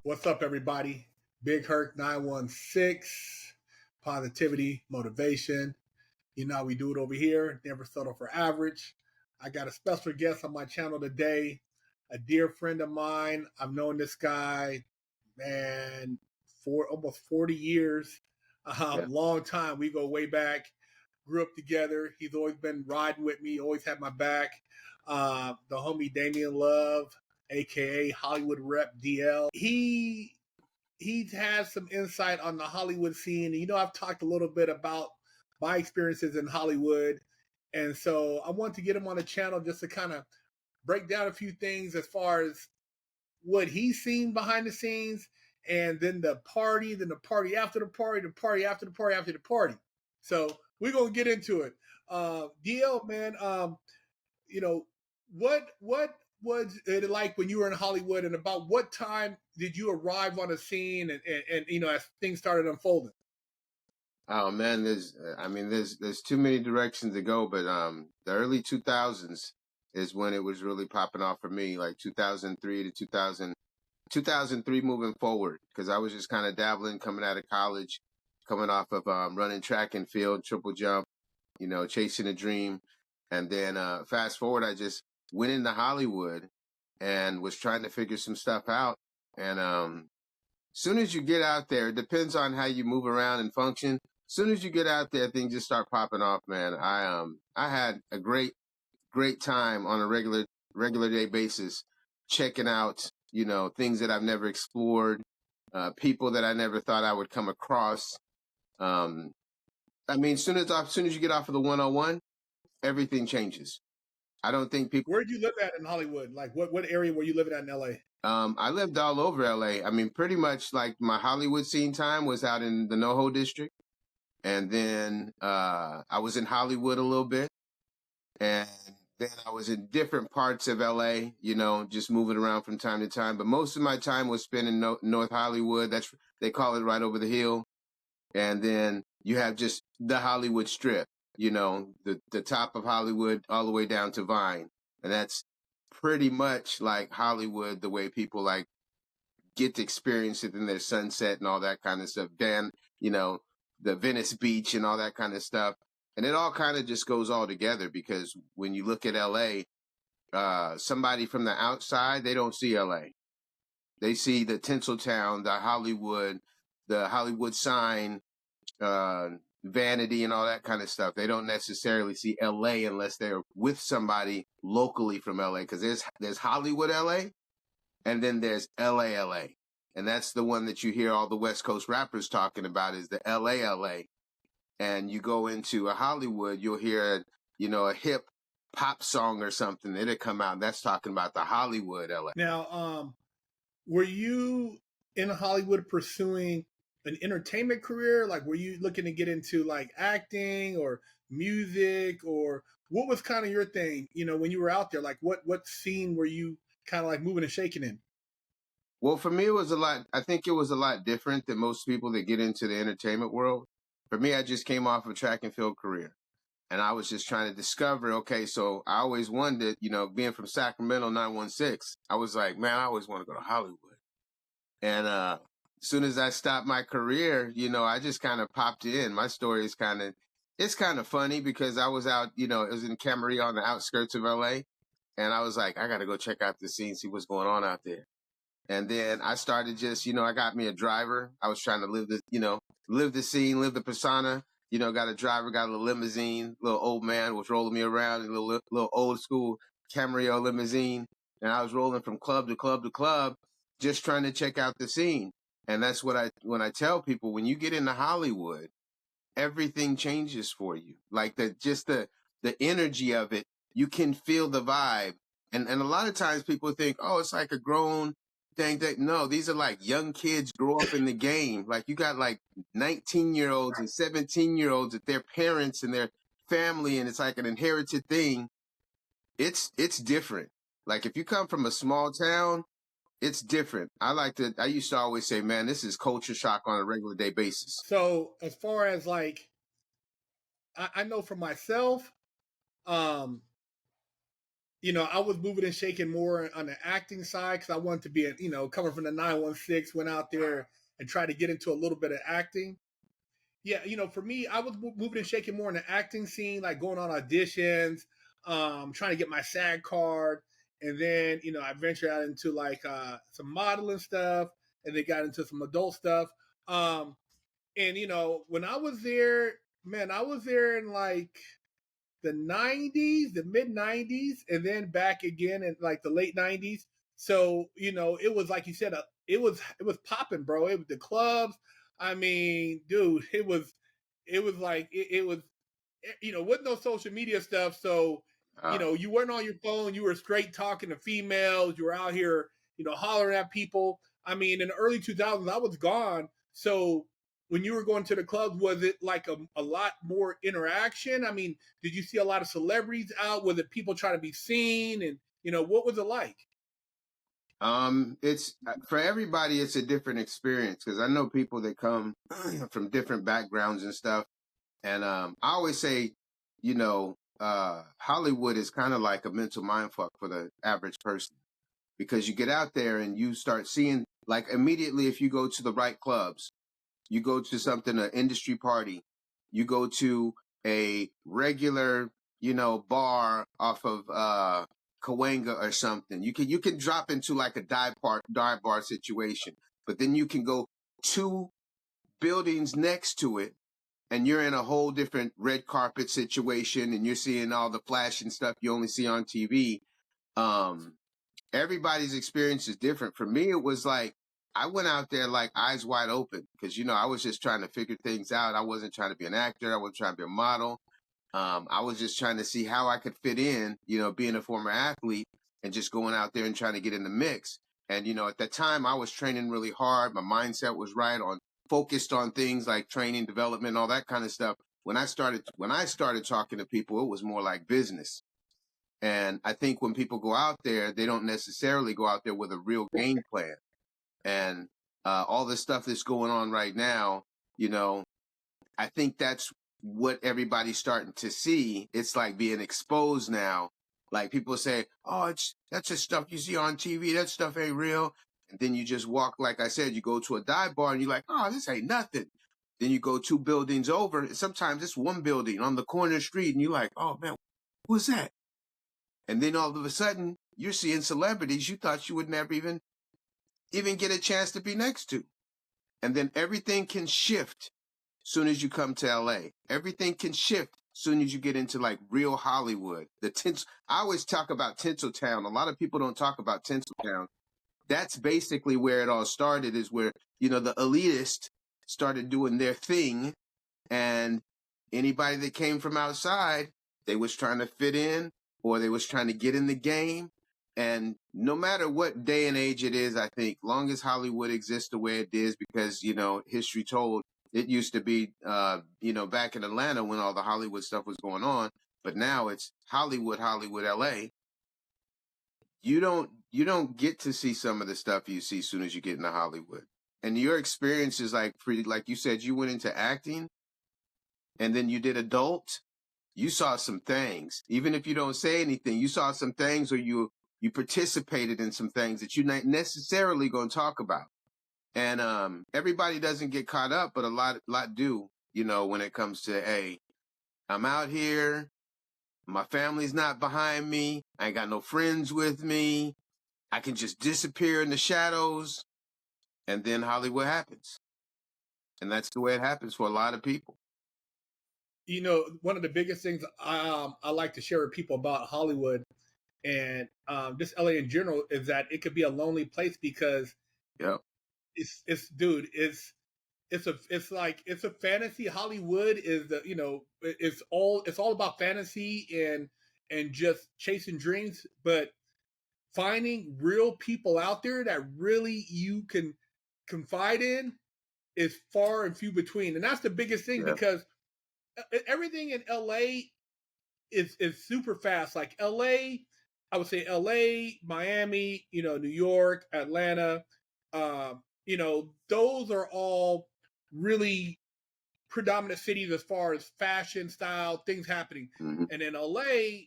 What's up, everybody? BigHerc916, positivity, motivation. You know how we do it over here. Never settle for average. I got a special guest on my channel today, a dear friend of mine. I've known this guy, man, for almost 40 years. Long time. We go way back. Grew up together. He's always been riding with me, always had my back. The homie DLove, aka Hollywood Rep DL. He has some insight on the Hollywood scene. And, I've talked a little bit about my experiences in Hollywood. And so I want to get him on the channel just to kind of break down a few things as far as what he's seen behind the scenes, and then the party after the party, the party after the party after the party. So we're going to get into it. DL, man, what was it like when you were in Hollywood, and about what time did you arrive on the scene and as things started unfolding? Oh man, there's too many directions to go, but the early 2000s is when it was really popping off for me, like 2003 to 2003 moving forward, because I was just kind of dabbling coming out of college, coming off of running track and field, triple jump, chasing a dream. And then fast forward, I just went into Hollywood and was trying to figure some stuff out. And soon as you get out there, it depends on how you move around and function. Soon as you get out there, things just start popping off, man. I had a great time on a regular day basis, checking out, things that I've never explored, people that I never thought I would come across. Soon as you get off of the 101, everything changes. I don't think people. Where'd you live at in Hollywood? Like what area were you living at in LA? I lived all over LA. Pretty much like my Hollywood scene time was out in the NoHo district. And then I was in Hollywood a little bit. And then I was in different parts of LA, just moving around from time to time. But most of my time was spent in North Hollywood. They call it right over the hill. And then you have just the Hollywood Strip, the top of Hollywood all the way down to Vine. And that's pretty much like Hollywood, the way people like get to experience it in their sunset and all that kind of stuff. Then, the Venice Beach and all that kind of stuff. And it all kind of just goes all together, because when you look at LA, somebody from the outside, they don't see LA. They see the Tinseltown, the Hollywood sign, vanity and all that kind of stuff. They don't necessarily see LA unless they're with somebody locally from LA, because there's Hollywood LA, and then there's LA. And that's the one that you hear all the West Coast rappers talking about, is the LA. And you go into a Hollywood, you'll hear, a hip pop song or something. It'll come out. That's talking about the Hollywood LA. Now, were you in Hollywood pursuing an entertainment career? Like, were you looking to get into like acting or music, or what was kind of your thing, when you were out there? Like, what scene were you kind of like moving and shaking in? Well, for me, I think it was a lot different than most people that get into the entertainment world. For me, I just came off a track and field career, and I was just trying to discover, okay, so I always wanted, being from Sacramento 916, I was like, man, I always want to go to Hollywood. And as soon as I stopped my career, I just kind of popped in. My story is it's kind of funny, because I was out, it was in Camarillo on the outskirts of LA. And I was like, I got to go check out the scene, see what's going on out there. And then I started just, I got me a driver. I was trying to live the scene, live the persona. Got a driver, got a little limousine, little old man was rolling me around in a little old school Camarillo limousine. And I was rolling from club to club to club, just trying to check out the scene. And that's when I tell people, when you get into Hollywood, everything changes for you. Like the energy of it, you can feel the vibe. And a lot of times people think, oh, it's like a grown thing. No, these are like young kids grow up in the game. Like you got like 19-year-olds and 17-year-olds with their parents and their family, and it's like an inherited thing. It's different. Like if you come from a small town, it's different. I used to always say, man, this is culture shock on a regular day basis. So as far as like, I know for myself, you know, I was moving and shaking more on the acting side because I wanted to be, you know, coming from the 916, went out there and tried to get into a little bit of acting. Yeah, you know, for me, I was moving and shaking more in the acting scene, like going on auditions, trying to get my SAG card, and then you know, I ventured out into like some modeling stuff, and then got into some adult stuff. Um, and you know, when I was there, man, I was there in like the 90s, the mid 90s, and then back again in like the late 90s. So, you know, it was like you said, it was popping, bro. It was the clubs. I mean, dude, it was like it was you know, with no social media stuff, so you Uh, know, you weren't on your phone, you were straight talking to females, you were out here, you know, hollering at people. I mean, in the early 2000s, I was gone. So when you were going to the clubs, was it like a lot more interaction? I mean, did you see a lot of celebrities out? Was it people trying to be seen? And, you know, what was it like? it's for everybody. It's a different experience because I know people that come from different backgrounds and stuff. And I always say, you know, Hollywood is kind of like a mental mind fuck for the average person because you get out there and you start seeing, like, immediately if you go to the right clubs, you go to something, an industry party, you go to a regular, you know, bar off of Cahuenga or something. You can drop into like a dive bar situation, but then you can go 2 buildings next to it and you're in a whole different red carpet situation and you're seeing all the flashing stuff you only see on TV. Um, Everybody's experience is different. For me, it was like I went out there like eyes wide open because, you know, I was just trying to figure things out. I wasn't trying to be an actor. I wasn't trying to be a model. I was just trying to see how I could fit in, you know, being a former athlete and just going out there and trying to get in the mix. And, you know, at that time I was training really hard. My mindset was right on, focused on things like training, development, all that kind of stuff. When I started talking to people, it was more like business. And I think when people go out there, they don't necessarily go out there with a real game plan. And all the stuff that's going on right now, you know, I think that's what everybody's starting to see. It's like being exposed now. Like people say, "Oh, that's just stuff you see on TV. That stuff ain't real." And then you just walk, like I said, you go to a dive bar and you're like, "Oh, this ain't nothing." Then you go 2 buildings over. And sometimes it's 1 building on the corner street, and you're like, "Oh man, who's that?" And then all of a sudden, you're seeing celebrities you thought you would never even get a chance to be next to. And then everything can shift soon as you come to LA. Everything can shift soon as you get into like real Hollywood. I always talk about Tinseltown. A lot of people don't talk about Tinseltown. That's basically where it all started, is where, you know, the elitists started doing their thing, and anybody that came from outside, they was trying to fit in or they was trying to get in the game. And no matter what day and age it is, I think, long as Hollywood exists the way it is, because, you know, history told, it used to be, you know, back in Atlanta when all the Hollywood stuff was going on, but now it's Hollywood, LA. You don't get to see some of the stuff you see as soon as you get into Hollywood. And your experience is like pretty, like you said, you went into acting and then you did adult. You saw some things. Even if you don't say anything, you saw some things, or you participated in some things that you're not necessarily going to talk about. And everybody doesn't get caught up, but a lot do, you know, when it comes to, hey, I'm out here, my family's not behind me, I ain't got no friends with me, I can just disappear in the shadows, and then Hollywood happens. And that's the way it happens for a lot of people. You know, one of the biggest things I like to share with people about Hollywood and just LA in general is that it could be a lonely place because Yep. it's dude, it's a fantasy. Hollywood is the, you know, it's all about fantasy and just chasing dreams, but finding real people out there that really you can confide in is far and few between. And that's the biggest thing Yep. because everything in LA is super fast. Like LA, I would say LA, Miami, you know, New York, Atlanta, you know, those are all really predominant cities as far as fashion, style, things happening. Mm-hmm. And in LA,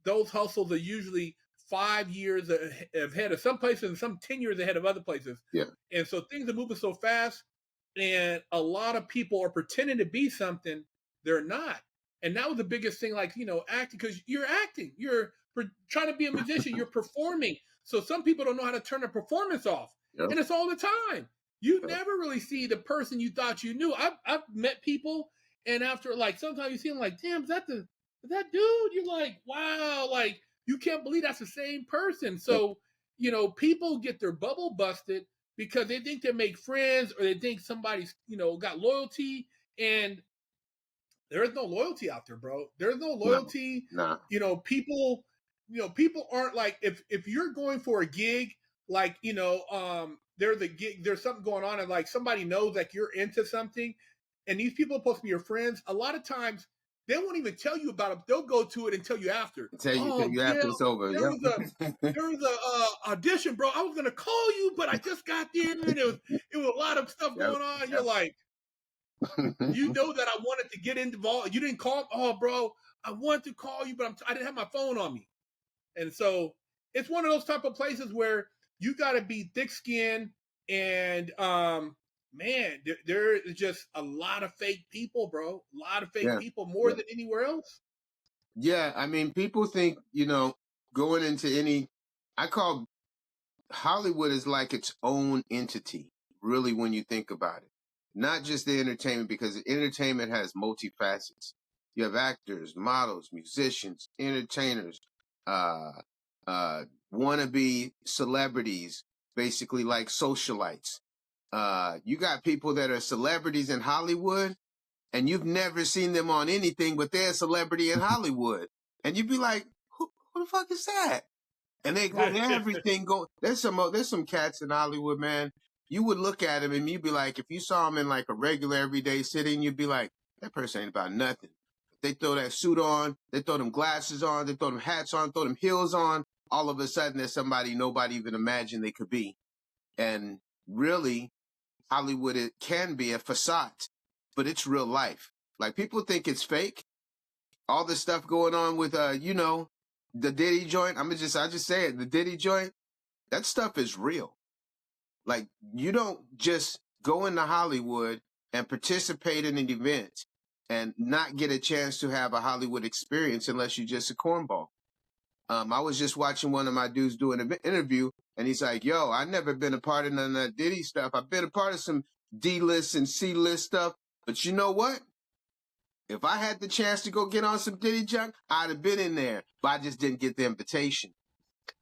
those hustles are usually 5 years ahead of some places and some 10 years ahead of other places. Yeah. And so things are moving so fast, and a lot of people are pretending to be something they're not. And that was the biggest thing, like, acting, because you're acting, you're trying to be a musician, you're performing. So some people don't know how to turn a performance off. Yep. And it's all the time. You never really see the person you thought you knew. I've met people, and after, like, sometimes you see them like, damn, is that dude? You're like, wow, like, you can't believe that's the same person. So, people get their bubble busted because they think they make friends, or they think somebody's, got loyalty, and there is no loyalty out there, bro. There's no loyalty. No. People, people aren't like, if you're going for a gig, like, there's a gig, there's something going on, and like somebody knows like you're into something, and these people are supposed to be your friends. A lot of times they won't even tell you about it. They'll go to it and tell you after. Tell you after it's over. There was a audition, bro. I was gonna call you, but I just got there, and it was a lot of stuff going on. Yep. You're like, you know that I wanted to get involved. You didn't call. Oh, bro, I wanted to call you, but I didn't have my phone on me. And so it's one of those type of places where you got to be thick-skinned, and man, there is just a lot of fake people, bro. A lot of fake people, more than anywhere else. Yeah, I mean, people think, going into I call Hollywood is like its own entity, really, when you think about it. Not just the entertainment, because the entertainment has multifacets. You have actors, models, musicians, entertainers, wannabe celebrities, basically like socialites. You got people that are celebrities in Hollywood, and you've never seen them on anything, but they're a celebrity in Hollywood. And you'd be like, who the fuck is that? And they got everything going. There's some cats in Hollywood, man. You would look at them and you'd be like, if you saw them in like a regular everyday sitting, you'd be like, that person ain't about nothing. They throw that suit on, they throw them glasses on, they throw them hats on, throw them heels on. All of a sudden, there's somebody nobody even imagined they could be. And really, Hollywood, it can be a facade, but it's real life. Like, people think it's fake. All this stuff going on with, the Diddy joint. I just say it. The Diddy joint, that stuff is real. Like, you don't just go into Hollywood and participate in an event and not get a chance to have a Hollywood experience unless you're just a cornball. I was just watching one of my dudes doing an interview, and he's like, yo, I've never been a part of none of that Diddy stuff. I've been a part of some D-list and C-list stuff. But you know what? If I had the chance to go get on some Diddy junk, I'd have been in there. But I just didn't get the invitation.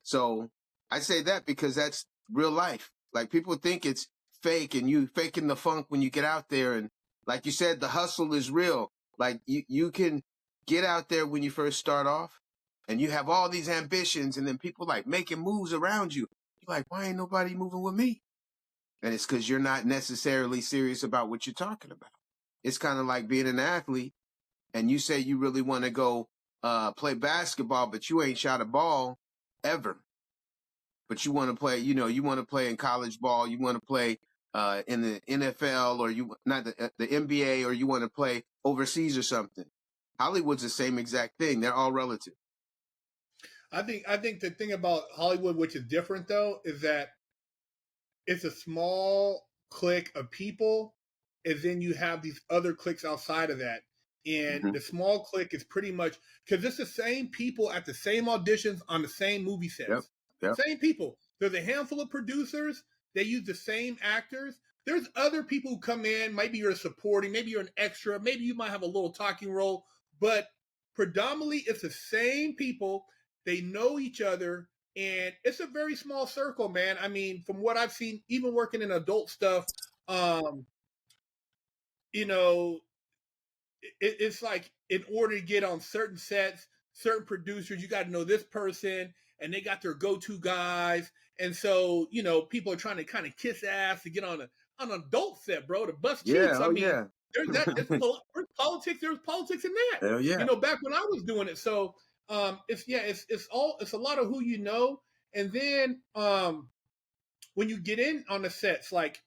So I say that because that's real life. Like, people think it's fake, and you faking the funk when you get out there. And like you said, the hustle is real. Like, you can get out there when you first start off, and you have all these ambitions, and then people like making moves around you. You're like, why ain't nobody moving with me? And it's because you're not necessarily serious about what you're talking about. It's kind of like being an athlete, and you say you really want to go play basketball, but you ain't shot a ball ever. But you want to play, you want to play in college ball, you want to play in the NFL, or not the NBA, or you want to play overseas or something. Hollywood's the same exact thing. They're all relative. I think the thing about Hollywood, which is different though, is that it's a small clique of people, and then you have these other cliques outside of that. And the small clique is pretty much, because it's the same people at the same auditions on the same movie sets. Yep. Same people. There's a handful of producers. They use the same actors. There's other people who come in. Maybe you're supporting. Maybe you're an extra. Maybe you might have a little talking role. But predominantly, it's the same people. They know each other. And it's a very small circle, man. I mean, from what I've seen, even working in adult stuff, it's like, in order to get on certain sets, certain producers, you got to know this person, and they got their go-to guys. And so, people are trying to kind of kiss ass to get on an adult set, bro, to bust cheeks. There's politics. There's politics in that. Hell yeah. Back when I was doing it. So it's a lot of who you know. And then when you get in on the sets, like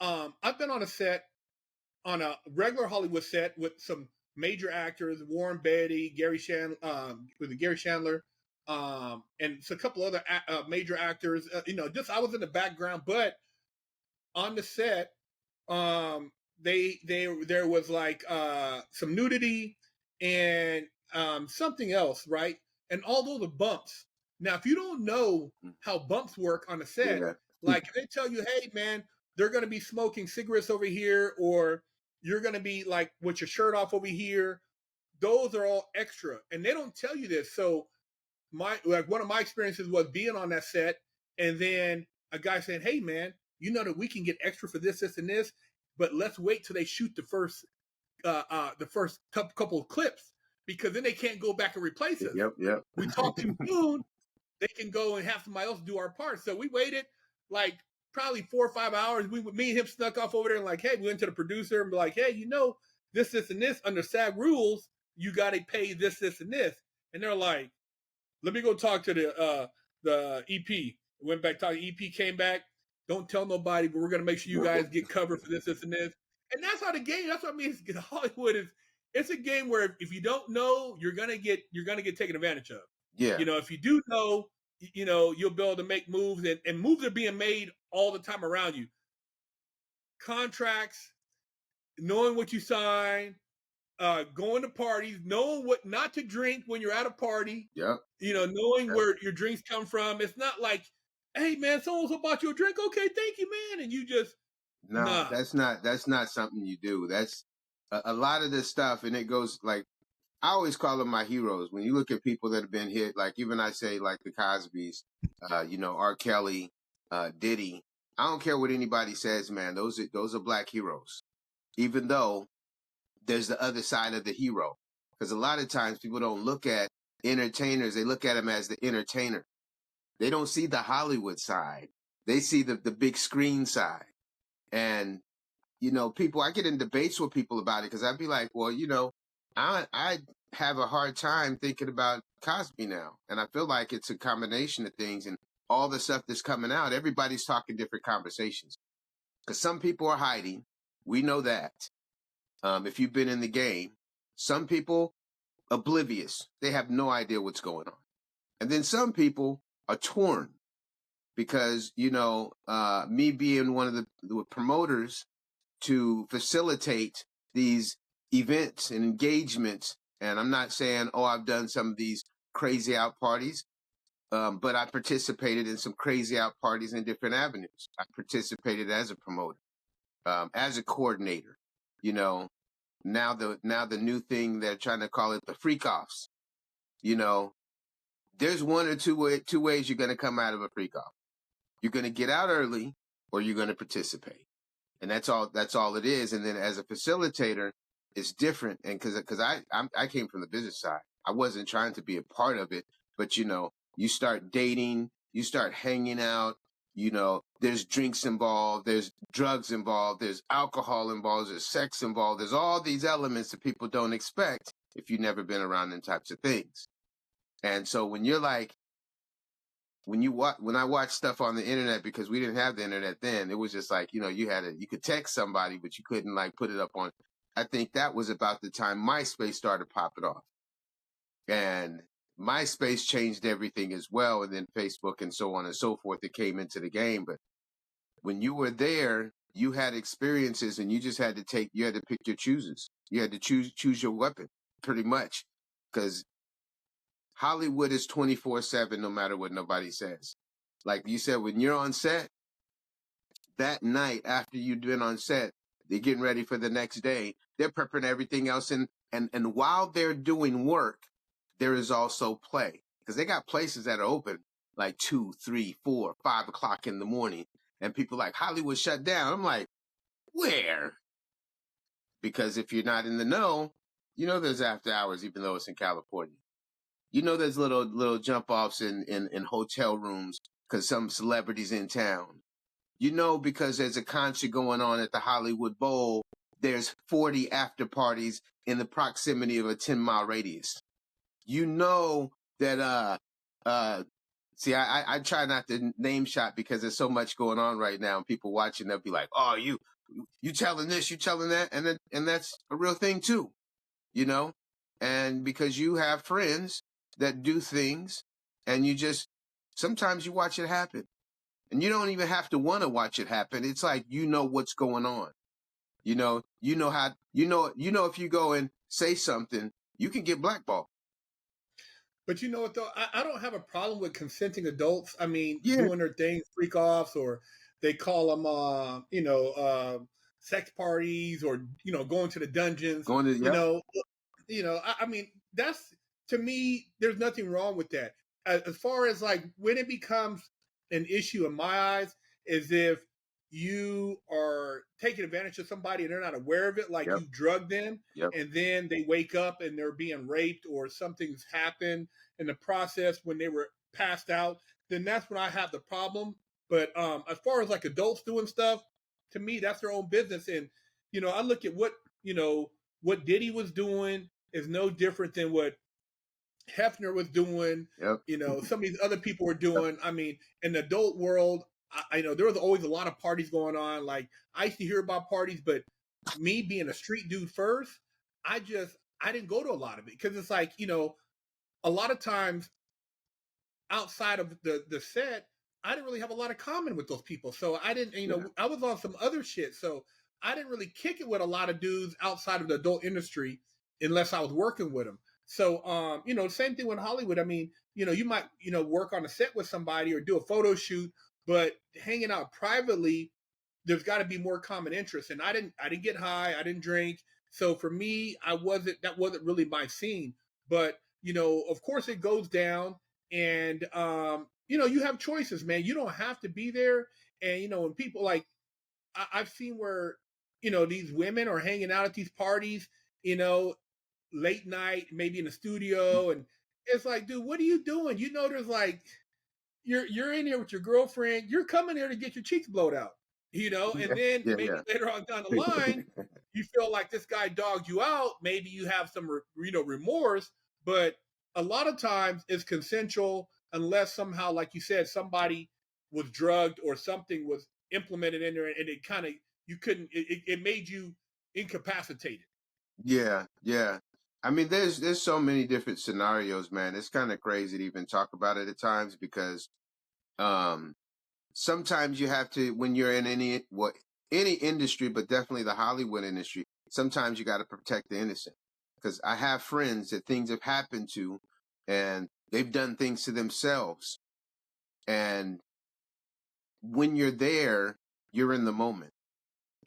I've been on a set, on a regular Hollywood set, with some major actors, Warren Beatty, Gary Chandler, and it's a couple other major actors. Just I was in the background, but on the set, there was like some nudity and something else, right? And all those are bumps. Now, if you don't know how bumps work on the set, Yeah. like if they tell you, hey man, they're gonna be smoking cigarettes over here, or you're gonna be like with your shirt off over here, those are all extra. And they don't tell you this. So one of my experiences was being on that set, and then a guy saying, "Hey, man, you know that we can get extra for this, this, and this, but let's wait till they shoot the first couple of clips because then they can't go back and replace us. Yep. We talk too soon, they can go and have somebody else do our part." So we waited like probably 4 or 5 hours. Me and him snuck off over there and like, hey, we went to the producer and be like, hey, this, and this under SAG rules, you got to pay this, and this, and they're like, let me go talk to the EP. Went back, talking. EP came back. Don't tell nobody, but we're gonna make sure you guys get covered for this, and this. And that's how the game. That's what I mean. Hollywood is. It's a game where if you don't know, you're gonna get taken advantage of. Yeah. If you do know, you'll be able to make moves, and moves are being made all the time around you. Contracts, knowing what you sign, going to parties, knowing what not to drink when you're at a party. Yep. Knowing where your drinks come from. It's not like, hey man, so bought you a drink. Okay, thank you, man. And you just nah. That's not something you do. That's a lot of this stuff, and it goes like I always call them my heroes. When you look at people that have been hit, like even I say like the Cosbys, R. Kelly, Diddy. I don't care what anybody says, man. Those are black heroes. Even though there's the other side of the hero. Because a lot of times people don't look at entertainers. They look at them as the entertainer. They don't see the Hollywood side. They see the big screen side. And, people, I get in debates with people about it because I'd be like, well, I have a hard time thinking about Cosby now. And I feel like it's a combination of things and all the stuff that's coming out. Everybody's talking different conversations because some people are hiding. We know that. If you've been in the game, some people oblivious. They have no idea what's going on. And then some people are torn because, me being one of the promoters to facilitate these events and engagements. And I'm not saying, I've done some of these crazy out parties, but I participated in some crazy out parties in different avenues. I participated as a promoter, as a coordinator, Now the new thing they're trying to call it the freak offs. There's one or two ways you're going to come out of a freak off. You're going to get out early or you're going to participate. And that's all it is. And then as a facilitator, it's different. And because I came from the business side, I wasn't trying to be a part of it. But, you start dating, you start hanging out, there's drinks involved, there's drugs involved, there's alcohol involved, there's sex involved. There's all these elements that people don't expect if you've never been around them types of things. And so when you're like, when I watch stuff on the internet, because we didn't have the internet then, it was just like, you could text somebody, but you couldn't like put it up on. I think that was about the time MySpace started popping off. And MySpace changed everything as well. And then Facebook and so on and so forth, it came into the game. But when you were there, you had experiences and you just had to pick your chooses. You had to choose your weapon pretty much because Hollywood is 24/7, no matter what nobody says. Like you said, when you're on set, that night after you've been on set, they're getting ready for the next day. They're prepping everything else. And while they're doing work, there is also play because they got places that are open like 2, 3, 4, 5 o'clock in the morning. And people like Hollywood shut down. I'm like, where? Because if you're not in the know, there's after hours, even though it's in California. There's little jump offs in hotel rooms because some celebrities in town. Because there's a concert going on at the Hollywood Bowl, there's 40 after parties in the proximity of a 10-mile radius. That see, I try not to name shot because there's so much going on right now and people watching, they'll be like, oh, you telling this, you telling that. And that's a real thing too. you know, and because you have friends that do things and you just, sometimes you watch it happen and you don't even have to want to watch it happen. It's like, you know, what's going on. You know how, if you go and say something, you can get blackballed. But you know what though, I don't have a problem with consenting adults. I mean, Yeah. doing their thing, freak offs, or they call them, sex parties, or going to the dungeons. Going to, You yep, know, I mean, that's, to me, there's nothing wrong with that. As far as like when it becomes an issue in my eyes, is if you are taking advantage of somebody and they're not aware of it, like yep, you drug them, yep, and then they wake up and they're being raped or something's happened in the process when they were passed out, then that's when I have the problem. But as far as like adults doing stuff, to me, that's their own business. And I look at what Diddy was doing is no different than what Hefner was doing. yep, Some of these other people were doing. I mean, in the adult world, I know there was always a lot of parties going on. Like I used to hear about parties, but me being a street dude first, I didn't go to a lot of it because it's like a lot of times outside of the set, I didn't really have a lot of common with those people. So I didn't, yeah, I was on some other shit. So I didn't really kick it with a lot of dudes outside of the adult industry unless I was working with them. So, same thing with Hollywood. I mean, you might, work on a set with somebody or do a photo shoot, but hanging out privately, there's got to be more common interest. And I didn't get high. I didn't drink. So for me, that wasn't really my scene. But, of course it goes down and you have choices, man. You don't have to be there. And when people like I've seen where these women are hanging out at these parties, late night, maybe in the studio, and it's like, dude, what are you doing? There's like you're in here with your girlfriend. You're coming here to get your cheeks blowed out, yeah, and then yeah, maybe later on down the line, you feel like this guy dogged you out. Maybe you have some, remorse, but a lot of times it's consensual unless somehow, like you said, somebody was drugged or something was implemented in there, and it kind of you couldn't. It made you incapacitated. yeah, yeah. I mean, there's so many different scenarios, man. It's kind of crazy to even talk about it at times because um sometimes you have to, when you're in any industry, but definitely the Hollywood industry, sometimes you got to protect the innocent. Because I have friends that things have happened to, and they've done things to themselves. And when you're there, you're in the moment,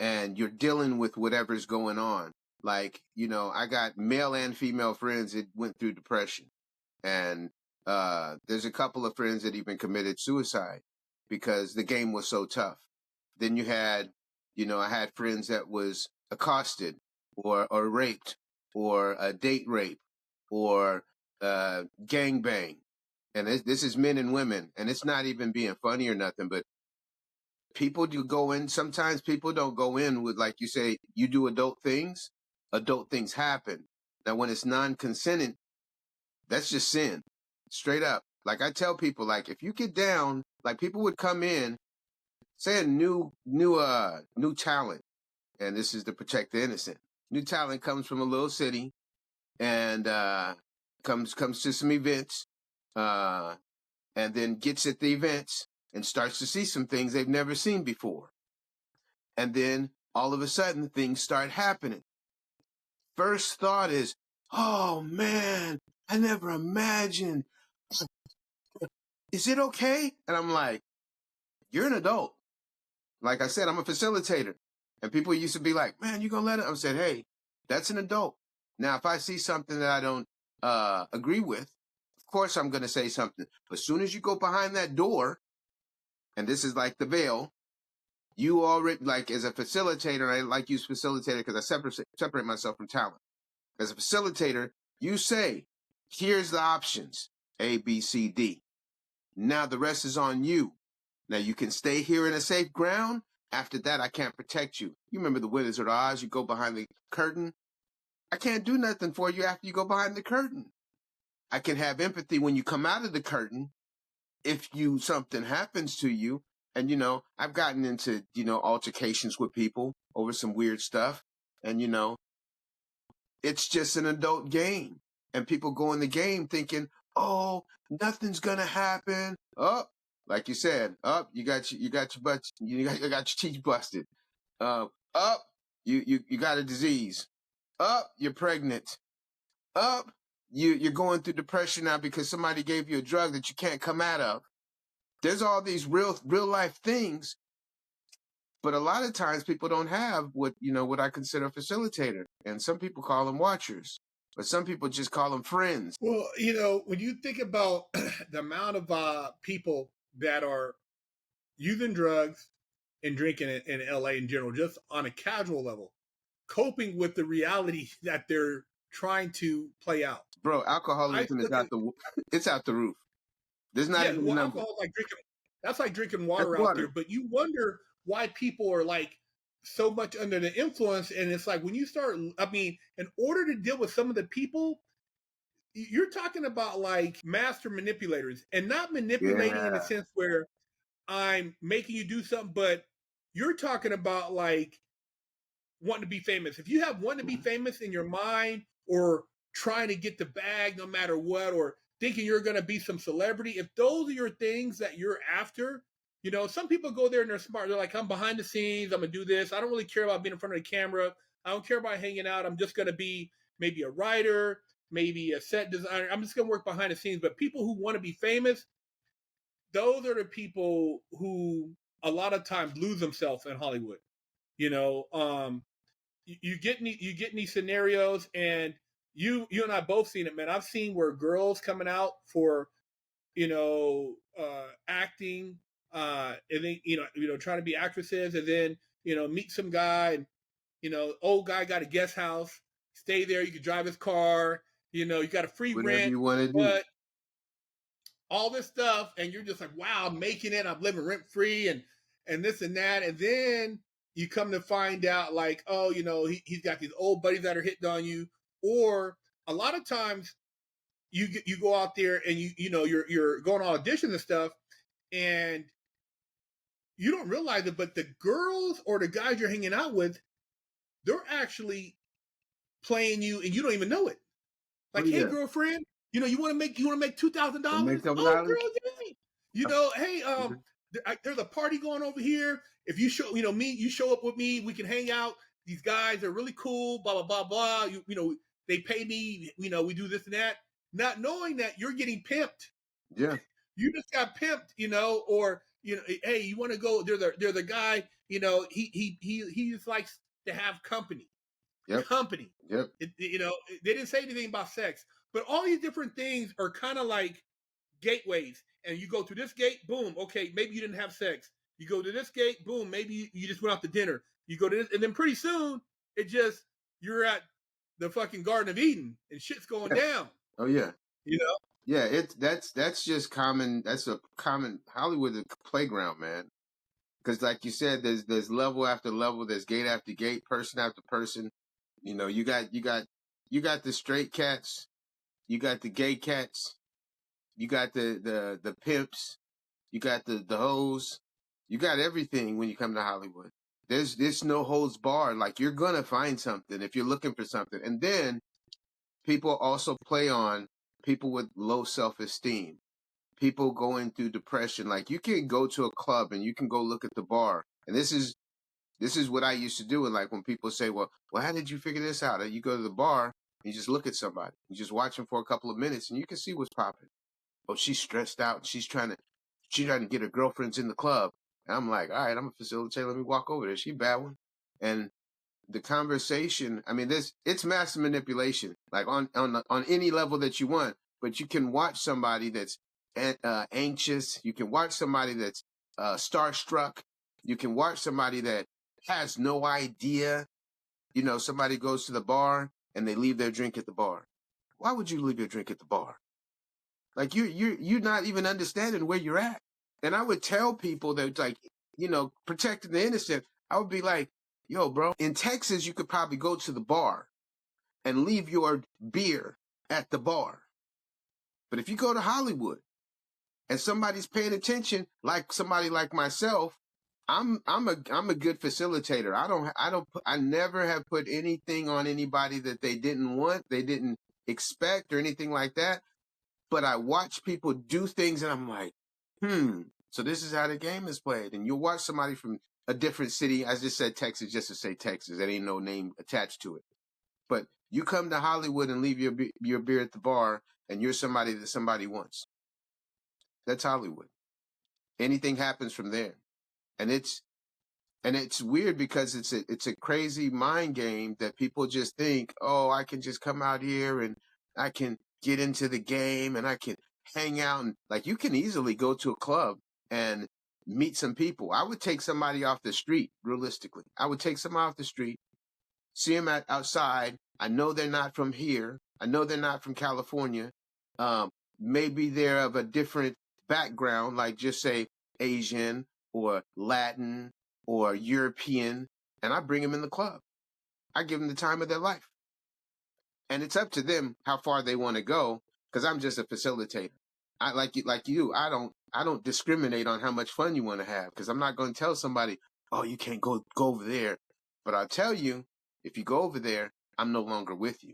and you're dealing with whatever's going on. Like, I got male and female friends that went through depression, and there's a couple of friends that even committed suicide because the game was so tough. Then you had, I had friends that was accosted or raped or a date rape or gang bang. And this is men and women, and it's not even being funny or nothing, but people do go in. Sometimes people don't go in with, like you say, you do adult things happen. Now, when it's non-consenting, that's just sin, straight up. Like I tell people, like if you get down, like people would come in, say a new talent, and this is to protect the innocent. New talent comes from a little city and comes to some events, uh, and then gets at the events and starts to see some things they've never seen before. And then all of a sudden things start happening. First thought is, oh man, I never imagined. Is it okay? And I'm like, you're an adult. Like I said, I'm a facilitator. And people used to be like, man, you gonna let it? I said, hey, that's an adult. Now, if I see something that I don't agree with, of course I'm gonna say something. But as soon as you go behind that door, and this is like the veil, you already, like as a facilitator, I like use facilitator because I separate myself from talent. As a facilitator, you say, here's the options, A, B, C, D. Now the rest is on you. Now you can stay here in a safe ground. After that, I can't protect you. You remember the Wizard of Oz, you go behind the curtain. I can't do nothing for you after you go behind the curtain. I can have empathy when you come out of the curtain if something happens to you. And, I've gotten into, altercations with people over some weird stuff. And, it's just an adult game. And people go in the game thinking, oh, nothing's gonna happen. Oh, like you said, you got your butt, you got your teeth busted. Up, you got a disease. Up, you're pregnant. Up, you're going through depression now because somebody gave you a drug that you can't come out of. There's all these real life things, but a lot of times people don't have what I consider a facilitator, and some people call them watchers, but some people just call them friends. Well, when you think about the amount of people that are using drugs and drinking in LA in general, just on a casual level, coping with the reality that they're trying to play out. Bro, alcoholism is it's out the roof. There's not even a number. Alcohol that's like drinking water out there. But you wonder why people are like so much under the influence. And it's like when you start, in order to deal with some of the people, you're talking about like master manipulators, and not manipulating in a sense where I'm making you do something, but you're talking about like wanting to be famous. If you have wanting to be famous in your mind, or trying to get the bag no matter what, or thinking you're going to be some celebrity, if those are your things that you're after, some people go there and they're smart. They're like, I'm behind the scenes. I'm going to do this. I don't really care about being in front of the camera. I don't care about hanging out. I'm just going to be maybe a writer, maybe a set designer. I'm just going to work behind the scenes. But people who want to be famous, those are the people who a lot of times lose themselves in Hollywood. You get in these scenarios, and you and I both seen it, man. I've seen where girls coming out for acting, and then trying to be actresses, and then meet some guy, and old guy got a guest house, stay there. You can drive his car. You got a free rent, you want to but do all this stuff, and you're just like, wow, I'm making it. I'm living rent free, and this and that, and then you come to find out, like, oh, he's got these old buddies that are hitting on you, or a lot of times you go out there and you're going on auditions and stuff, and you don't realize it, but the girls or the guys you're hanging out with, they're actually playing you, and you don't even know it. Like, hey, girlfriend, you want to make $2,000? Oh, girl, yeah. Hey, there's a party going over here. If you show, you show up with me, we can hang out. These guys are really cool, blah, blah, blah, blah. They pay me, we do this and that, not knowing that you're getting pimped. Yeah. You just got pimped, or, hey, you want to go, there's a guy, he just likes to have company. Yep. Company. Yep. They didn't say anything about sex, but all these different things are kind of like gateways. And you go through this gate, boom, okay, maybe you didn't have sex. You go to this gate, boom, maybe you just went out to dinner. You go to this, and then pretty soon you're at the fucking Garden of Eden, and shit's going down. Oh yeah. Yeah, that's just common. That's a common Hollywood playground, man. Because like you said, there's level after level, there's gate after gate, person after person. You got the straight cats, you got the gay cats, you got the pimps, you got the hoes, you got everything when you come to Hollywood. There's no holds barred. Like, you're gonna find something if you're looking for something. And then people also play on people with low self-esteem, people going through depression. Like, you can go to a club and you can go look at the bar. And this is what I used to do. And like, when people say, well, how did you figure this out? You go to the bar, you just look at somebody, you just watch them for a couple of minutes, and you can see what's popping. Oh, she's stressed out. She's trying to get her girlfriends in the club. And I'm like, all right, I'm a facilitator. Let me walk over there. She bad one. And the conversation, it's massive manipulation, like on any level that you want. But you can watch somebody that's anxious. You can watch somebody that's starstruck. You can watch somebody that has no idea. Somebody goes to the bar and they leave their drink at the bar. Why would you leave your drink at the bar? Like, you're not even understanding where you're at. And I would tell people that, like, protecting the innocent, I would be like, yo, bro, in Texas, you could probably go to the bar and leave your beer at the bar. But if you go to Hollywood and somebody's paying attention, like somebody like myself, I'm a good facilitator. I never have put anything on anybody that they didn't want, they didn't expect or anything like that. But I watch people do things and I'm like, so this is how the game is played. And you'll watch somebody from a different city. I just said Texas just to say Texas. There ain't no name attached to it. But you come to Hollywood and leave your beer at the bar and you're somebody that somebody wants. That's Hollywood. Anything happens from there. And it's weird because it's a crazy mind game that people just think, oh, I can just come out here and I can get into the game and I can hang out. And like, you can easily go to a club and meet some people. I would take somebody off the street, realistically. I would take someone off the street, see them outside. I know they're not from here. I know they're not from California. Maybe they're of a different background, like just say Asian or Latin or European, and I bring them in the club. I give them the time of their life. And it's up to them how far they want to go, because I'm just a facilitator. I like you, I don't discriminate on how much fun you want to have, because I'm not going to tell somebody, oh, you can't go over there. But I'll tell you, if you go over there, I'm no longer with you.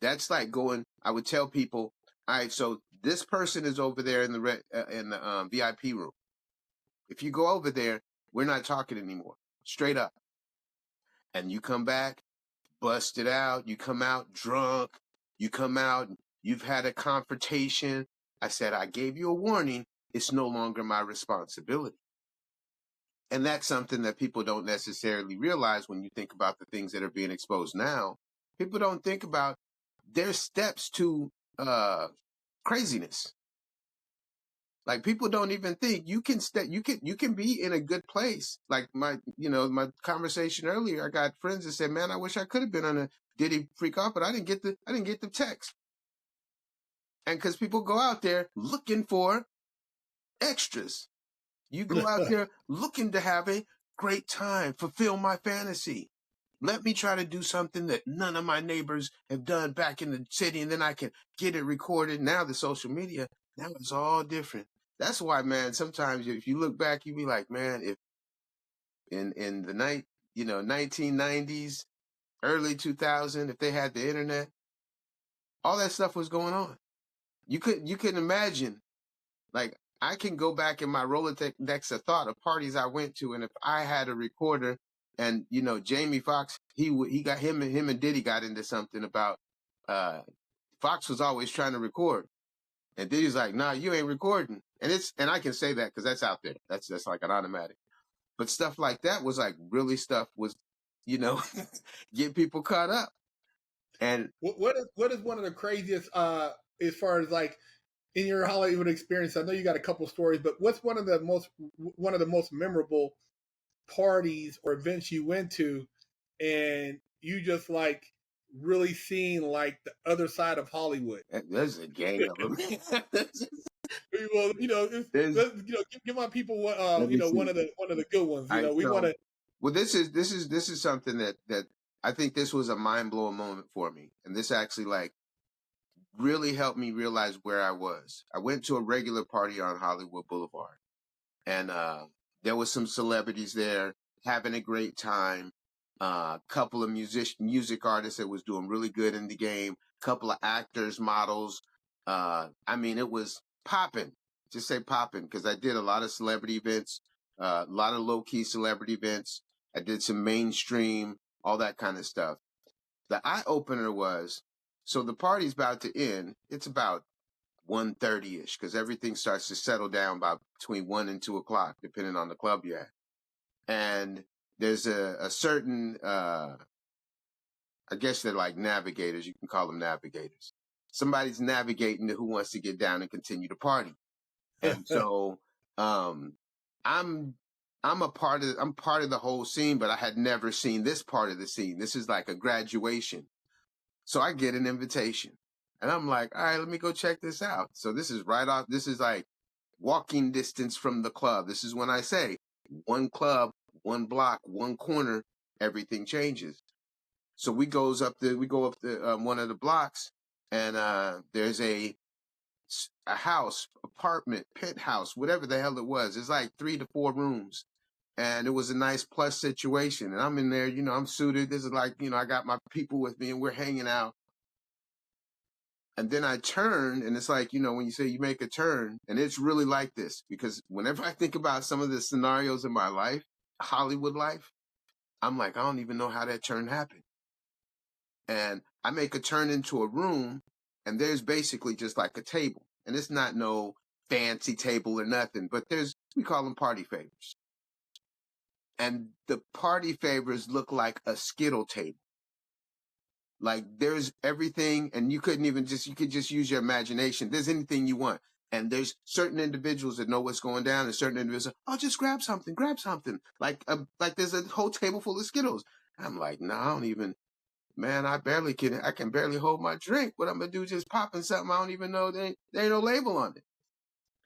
That's like going, I would tell people, all right, so this person is over there in the VIP room. If you go over there, we're not talking anymore. Straight up. And you come back, busted out. You come out drunk. You come out, you've had a confrontation. I said, I gave you a warning. It's no longer my responsibility. And that's something that people don't necessarily realize when you think about the things that are being exposed now. People don't think about their steps to craziness. Like, people don't even think you can be in a good place. Like my conversation earlier, I got friends that said, man, I wish I could have been on a Diddy freak off, but I didn't get the text. And because people go out there looking for extras. You go out there looking to have a great time, fulfill my fantasy. Let me try to do something that none of my neighbors have done back in the city, and then I can get it recorded. Now the social media, now it's all different. That's why, man, sometimes if you look back, you be like, man, if in the 1990s, early 2000, if they had the internet, all that stuff was going on. You couldn't imagine. Like, I can go back in my Rolodex of thought of parties I went to, and if I had a recorder, and Jamie Foxx, he got him and Diddy got into something about Fox was always trying to record, and Diddy's like, nah, you ain't recording. And I can say that because that's out there. That's like an automatic. But stuff like that was like really stuff was, get people caught up. And what is one of the craziest as far as like in your Hollywood experience? I know you got a couple stories, but what's one of the most memorable parties or events you went to, and you just like really seeing like the other side of Hollywood? There's a gang of them. Well, give my people one of the good ones. We want to. Well, this is something that I think this was a mind blowing moment for me, and this actually like really helped me realize where I was. I went to a regular party on Hollywood Boulevard, and there was some celebrities there having a great time. Couple of music artists that was doing really good in the game. Couple of actors, models. I mean, it was popping. Just say popping, because I did a lot of celebrity events, a lot of low key celebrity events. I did some mainstream, all that kind of stuff. The eye opener was, so the party's about to end. It's about 1:30-ish, because everything starts to settle down by between 1 and 2 o'clock, depending on the club you're at. And there's a certain, I guess they're like navigators. You can call them navigators. Somebody's navigating who wants to get down and continue the party. And so I'm part of the whole scene, but I had never seen this part of the scene. This is like a graduation. So I get an invitation, and I'm like, all right, let me go check this out. So this is this is like walking distance from the club. This is when I say one club, one block, one corner, everything changes. So we go up the one of the blocks, and there's a house, apartment, penthouse, whatever the hell it was. It's like 3 to 4 rooms. And it was a nice plush situation. And I'm in there, you know, I'm suited. This is like, you know, I got my people with me and we're hanging out. And then I turned, and it's like, you know, when you say you make a turn, and it's really like this, because whenever I think about some of the scenarios in my life, Hollywood life, I'm like, I don't even know how that turn happened. And I make a turn into a room, and there's basically just like a table. And it's not no fancy table or nothing, but we call them party favors. And the party favors look like a Skittle table. Like there's everything, and you could just use your imagination. There's anything you want. And there's certain individuals that know what's going down, and certain individuals, oh, just grab something. Like there's a whole table full of Skittles. I'm like, no, I don't even, man, I can barely hold my drink. What I'm gonna do, just popping something I don't even know, there ain't no label on it.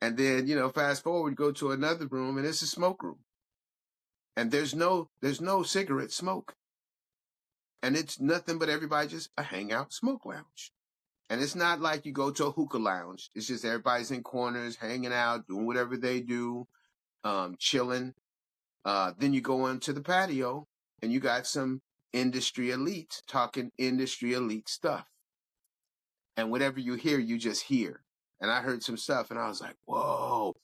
And then, you know, fast forward, go to another room, and it's a smoke room. And there's no cigarette smoke. And it's nothing but everybody just a hangout smoke lounge. And it's not like you go to a hookah lounge. It's just everybody's in corners, hanging out, doing whatever they do, chilling. Then you go into the patio and you got some industry elites talking industry elite stuff. And whatever you hear, you just hear. And I heard some stuff and I was like, whoa,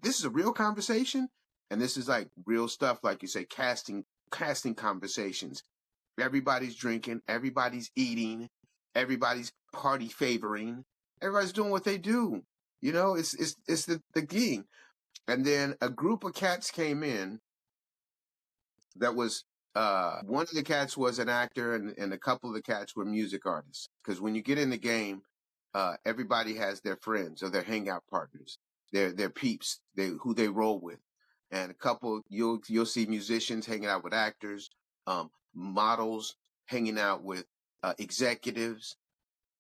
this is a real conversation. And this is like real stuff, like you say, casting conversations. Everybody's drinking, everybody's eating, everybody's party favoring, everybody's doing what they do. You know, it's the game. And then a group of cats came in that was, one of the cats was an actor and a couple of the cats were music artists. Because when you get in the game, everybody has their friends or their hangout partners, their peeps, who they roll with. And a couple, you'll see musicians hanging out with actors, models hanging out with executives.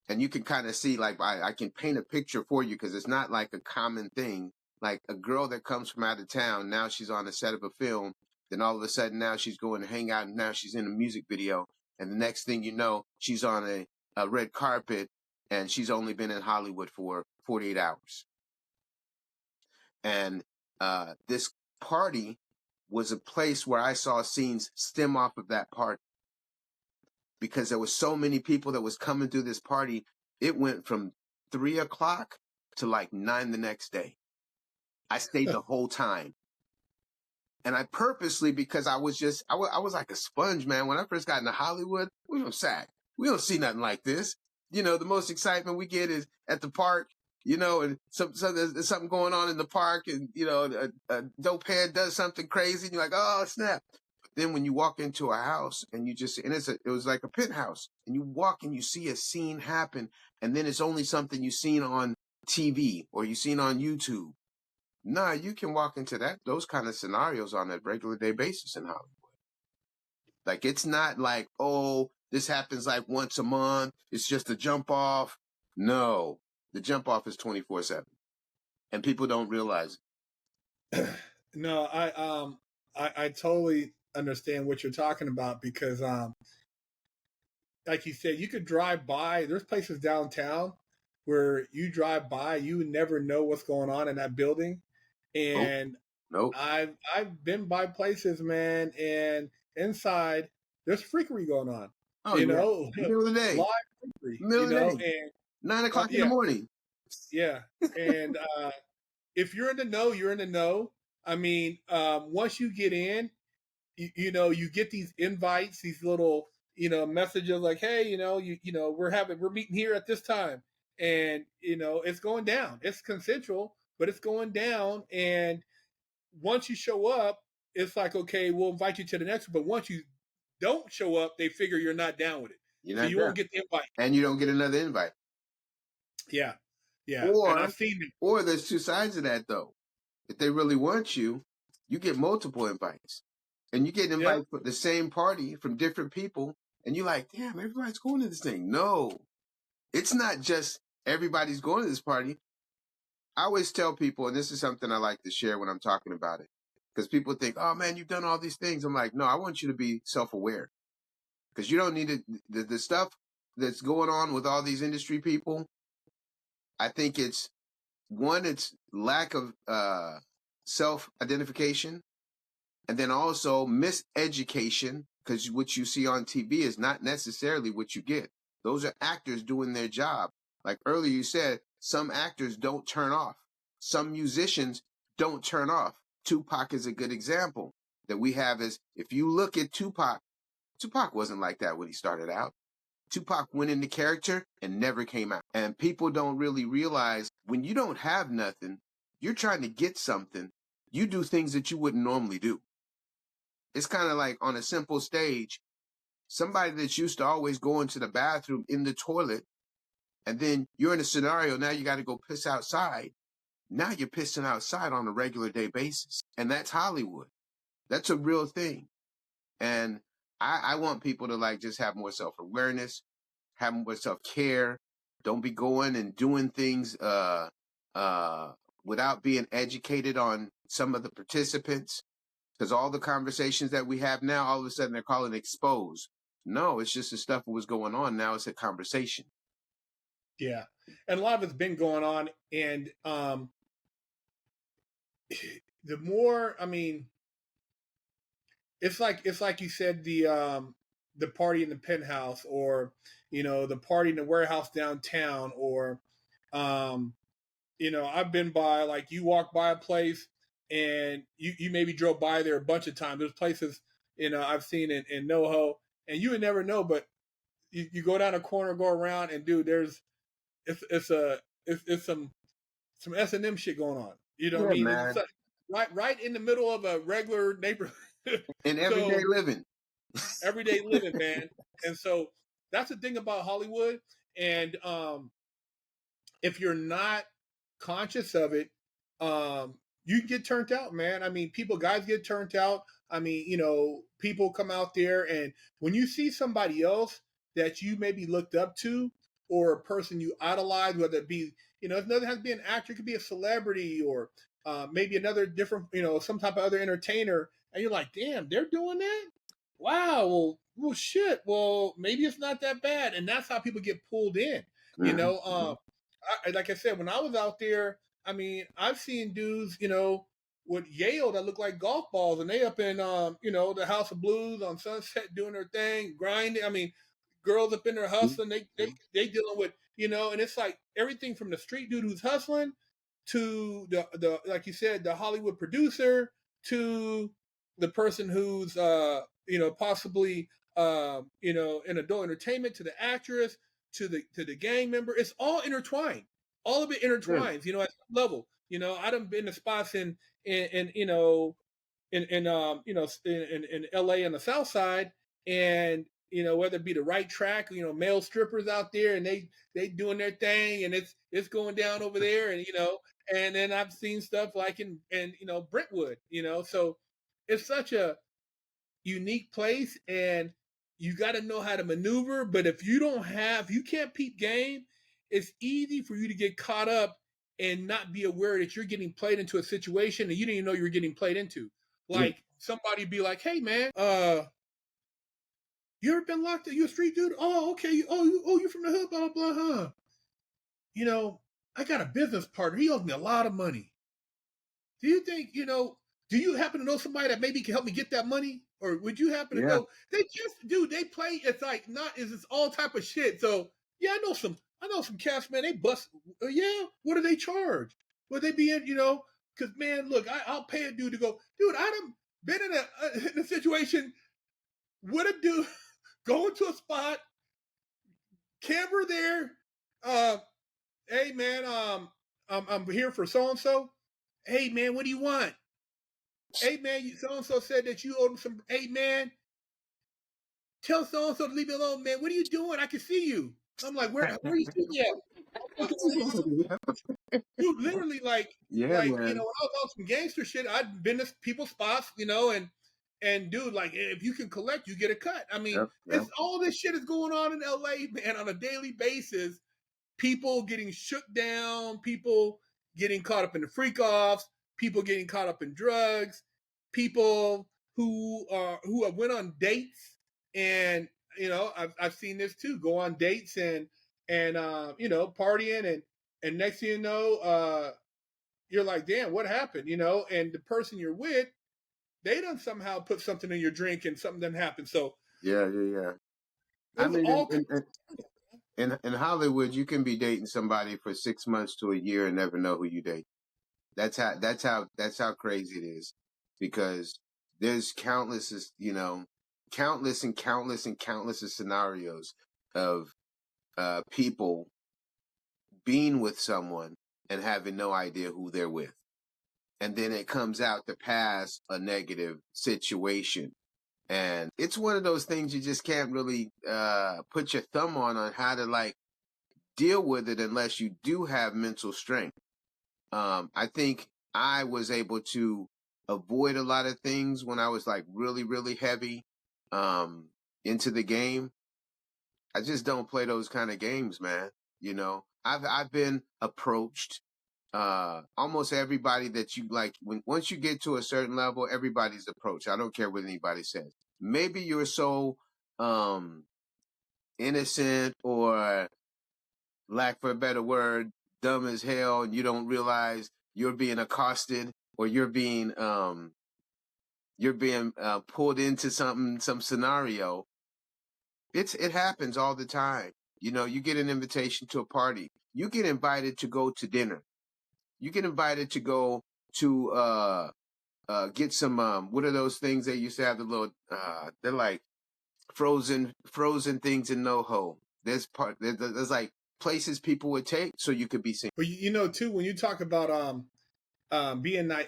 And you can kind of see, like, I can paint a picture for you because it's not like a common thing. Like a girl that comes from out of town, now she's on the set of a film. Then all of a sudden now she's going to hang out and now she's in a music video. And the next thing you know, she's on a red carpet and she's only been in Hollywood for 48 hours. And this party was a place where I saw scenes stem off of that party. Because there was so many people that was coming through this party. It went from 3 o'clock to like 9 the next day. I stayed the whole time. And I purposely, because I was like a sponge, man. When I first got into Hollywood, we from SAC. We don't see nothing like this. You know, the most excitement we get is at the park, you know, and so there's something going on in the park and, you know, a dope head does something crazy and you're like, oh, snap. Then when you walk into a house and it was like a penthouse and you walk and you see a scene happen and then it's only something you've seen on TV or you've seen on YouTube. Nah, you can walk into those kind of scenarios on a regular day basis in Hollywood. Like, it's not like, oh, this happens like once a month. It's just a jump off. No, the jump off is 24/7 and people don't realize it. No, I totally understand what you're talking about because, like you said, you could drive by. There's places downtown where you drive by, you never know what's going on in that building. And nope. I've been by places, man, and inside there's freakery going on. Oh, you yeah. know, Middle of the day. live freakery. Middle You of know, the day. and 9 o'clock in yeah, the morning. yeah. And if you're in the know, you're in the know. I mean, once you get in, you know, you get these invites, these little, you know, messages like, hey, you know, we're meeting here at this time, and you know, it's going down. It's consensual, but it's going down. And once you show up, it's like, okay, we'll invite you to the next one. But once you don't show up, they figure you're not down with it, You're so not you down. won't get the invite. And you don't get another invite. Yeah, yeah. And I've seen it. Or there's two sides of that though. If they really want you, you get multiple invites. And you get invites for the same party from different people. And you're like, damn, everybody's going to this thing. No, it's not just everybody's going to this party. I always tell people, and this is something I like to share when I'm talking about it, because people think, oh man, you've done all these things. I'm like, no, I want you to be self-aware because you don't need it. The stuff that's going on with all these industry people. I think it's lack of self-identification. And then also miseducation, because what you see on TV is not necessarily what you get. Those are actors doing their job. Like earlier you said, some actors don't turn off. Some musicians don't turn off. Tupac is a good example that we have. Is if you look at Tupac, Tupac wasn't like that when he started out. Tupac went into character and never came out. And people don't really realize when you don't have nothing, you're trying to get something. You do things that you wouldn't normally do. It's kind of like on a simple stage, somebody that's used to always going to the bathroom in the toilet, and then you're in a scenario, now you got to go piss outside. Now you're pissing outside on a regular day basis. And that's Hollywood. That's a real thing. And I want people to like just have more self-awareness, have more self-care. Don't be going and doing things without being educated on some of the participants. Because all the conversations that we have now, all of a sudden they're calling expose. No, it's just the stuff that was going on. Now it's a conversation. Yeah. And a lot of it's been going on. And the more, I mean, it's like you said, the party in the penthouse, or, you know, the party in the warehouse downtown, or, you know, I've been by, like, you walk by a place and you maybe drove by there a bunch of times. There's places, you know, I've seen in NoHo, and you would never know, but you go down a corner, go around, and dude, it's some S&M shit going on. You know what I Yeah, mean? It's man. like right in the middle of a regular neighborhood. In everyday living. Everyday living, man. And so that's the thing about Hollywood. And if you're not conscious of it, you get turned out, man. I mean, guys get turned out. I mean, you know, people come out there, and when you see somebody else that you maybe looked up to, or a person you idolize, whether it be, you know, it doesn't have to be an actor, it could be a celebrity, or maybe another different, you know, some type of other entertainer, and you're like, damn, they're doing that? Wow, well, shit. Well, maybe it's not that bad, and that's how people get pulled in. You Mm-hmm. know, like I said, when I was out there, I mean, I've seen dudes, you know, with Yale that look like golf balls, and they up in, you know, the House of Blues on Sunset doing their thing, grinding. I mean, girls up in there hustling. They dealing with, you know, and it's like everything from the street dude who's hustling to the like you said, the Hollywood producer, to the person who's you know, possibly you know, in adult entertainment, to the actress, to the gang member. It's all intertwined. All of it Yeah. intertwines, you know, at some level. You know, I done been to spots in you know, in you know, in LA on the South Side, and you know, whether it be the right track, you know, male strippers out there, and they doing their thing, and it's going down over there, and you know, and then I've seen stuff like in you know, Brentwood, you know, so it's such a unique place, and you got to know how to maneuver. But if you can't peep game, it's easy for you to get caught up and not be aware that you're getting played into a situation that you didn't even know you were getting played into. Yeah. Like somebody be like, "Hey man, you ever been locked up? You a street dude? Oh, okay. You from the hood, blah blah blah, huh? You know, I got a business partner. He owes me a lot of money. Do you think, you know, do you happen to know somebody that maybe can help me get that money? Or would you happen to Yeah. know? They just, dude, they play, it's like not, it's all type of shit. So yeah, I know some cats, man, they bust, yeah, what do they charge? Would they be in, you know, because man, look, I'll pay a dude to go, dude, I done been in a situation with a dude, go into a spot, camera there, uh, hey man, I'm here for so and so. Hey man, what do you want? Hey man, so and so said that you owed him some. Hey man, tell so and so to leave me alone, man. What are you doing? I can see you. I'm like, where are you sitting at? Looking at you, literally Yeah, like you know, man. when I was on some gangster shit, I'd been to people's spots, you know, and dude, like if you can collect, you get a cut. I mean, Yep. Yep. it's all this shit is going on in LA, man, on a daily basis. People getting shook down, people getting caught up in the freak offs, people getting caught up in drugs, people who have went on dates, and you know, I've seen this too, go on dates and you know, partying, and next thing you know, you're like, damn, what happened? You know, and the person you're with, they done somehow put something in your drink and something didn't happen. So yeah. I there's mean, all in Hollywood, you can be dating somebody for 6 months to a year and never know who you date. That's how crazy it is, because there's countless, countless and countless and countless of scenarios of people being with someone and having no idea who they're with. And then it comes out to pass a negative situation. And it's one of those things you just can't really put your thumb on how to like deal with it unless you do have mental strength. I think I was able to avoid a lot of things when I was like really, really heavy into the game. I just don't play those kind of games, man. I've been approached. Almost everybody that you like, once you get to a certain level, everybody's approached. I don't care what anybody says. Maybe you're so innocent, or lack for a better word, dumb as hell, and you don't realize you're being accosted, or you're being pulled into some scenario. It happens all the time. You get an invitation to a party. You get invited to go to dinner. You get invited to go to get some what are those things they used to have, the little they're like frozen things in NoHo. There's like places people would take so you could be seen. But too, when you talk about being not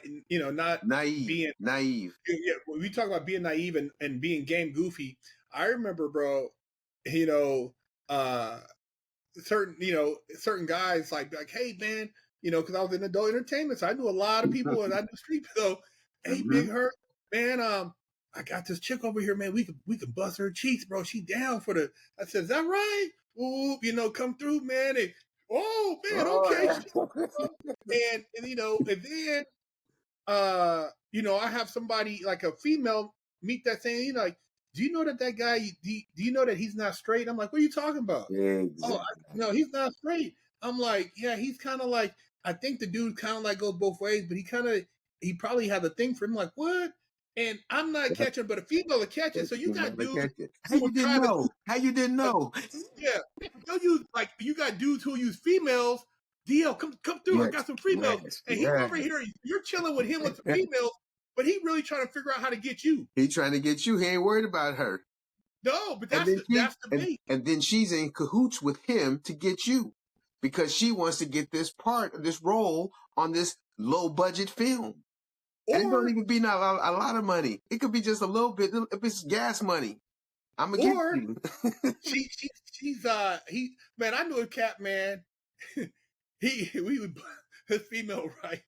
naive. Yeah, when we talk about being naive and being game goofy, I remember, bro, certain guys like, hey man, because I was in adult entertainment, so I knew a lot of people and I knew street people. Hey, Big Herc, man, I got this chick over here, man. We could bust her cheeks, bro. She down for the. I said, is that right? Ooh, come through, man. And, oh man, okay. And then I have somebody like a female meet that saying, like, do you know that guy? Do you know that he's not straight? I'm like, what are you talking about? Exactly. Oh, no, he's not straight. I'm like, yeah, he's kind of like, I think the dude kind of like goes both ways, but he probably had a thing for him. Like, what? And I'm not catching, but a female will catch it. So you got dudes. How you didn't know? How you didn't know? Yeah, you got dudes who use females. DL, come through. Yes, I got some females, and he's over here. You're chilling with him with some females, but he really trying to figure out how to get you. He trying to get you. He ain't worried about her. No, but that's the bait. And then she's in cahoots with him to get you, because she wants to get this role on this low budget film. And it don't even be not a lot of money. It could be just a little bit. If it's gas money, I'm gonna get you. She's man. I knew a cat, man. His female, right?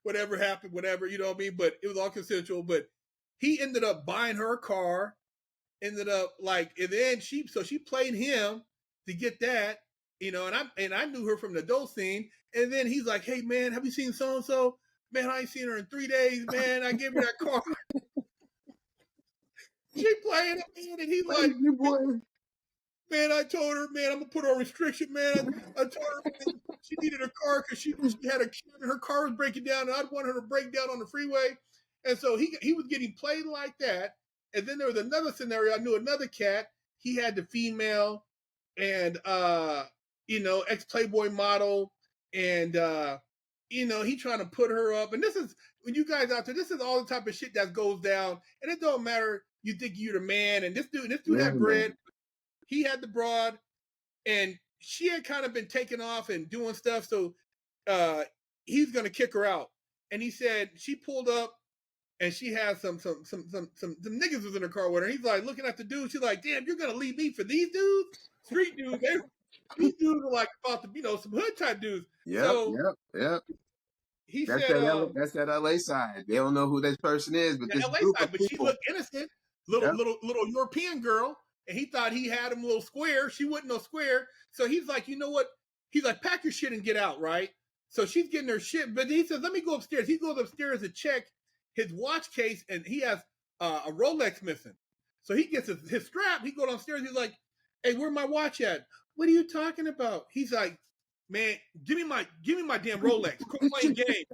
Whatever happened, whatever, you know what I mean. But it was all consensual. But he ended up buying her a car. Ended up like, and then she played him to get that, and I knew her from the adult scene. And then he's like, hey man, have you seen so and so? Man, I ain't seen her in 3 days, man. I gave her that car. She playing it, man, and he's like, you boy. Man, I told her, man, I'm gonna put her on restriction, man. I told her, man, she needed a car because she had a kid and her car was breaking down, and I'd want her to break down on the freeway. And so he was getting played like that. And then there was another scenario. I knew another cat. He had the female, and ex Playboy model, and he trying to put her up. And this is, when you guys out there, this is all the type of shit that goes down. And it don't matter. You think you're the man, and this dude had bread. He had the broad, and she had kind of been taking off and doing stuff. So he's gonna kick her out. And he said she pulled up, and she had some niggas was in her car with her. And he's like looking at the dude. She's like, "Damn, you're gonna leave me for these dudes? Street dudes? These dudes are like about to, some hood type dudes." Yep. He that's said, "That's that LA side. They don't know who that person is, but this LA group side, of but people." She looked innocent, little European girl. And he thought he had him a little square. She wasn't no square. So he's like, you know what? He's like, pack your shit and get out, right? So she's getting her shit. But he says, let me go upstairs. He goes upstairs to check his watch case, and he has a Rolex missing. So he gets his strap. He goes downstairs. He's like, hey, where my watch at? What are you talking about? He's like, man, give me my damn Rolex. Quit playing game.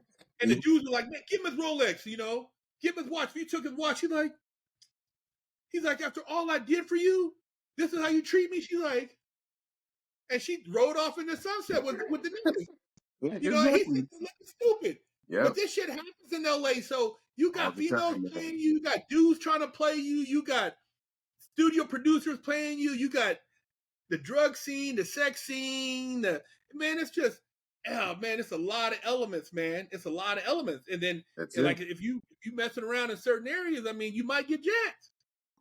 And the dudes are like, man, give him his Rolex, give his watch. If you took his watch, he's like, after all I did for you, this is how you treat me? She's like, and she rode off in the sunset with the niggas. Yeah, You know, he's exactly. looking stupid. Yep. But this shit happens in LA. So you All got the females time. playing you, you got dudes trying to play you, you got studio producers playing you, you got the drug scene, the sex scene, man, it's just, oh man, it's a lot of elements, man. It's a lot of elements. And then like if you messing around in certain areas, I mean, you might get jacked.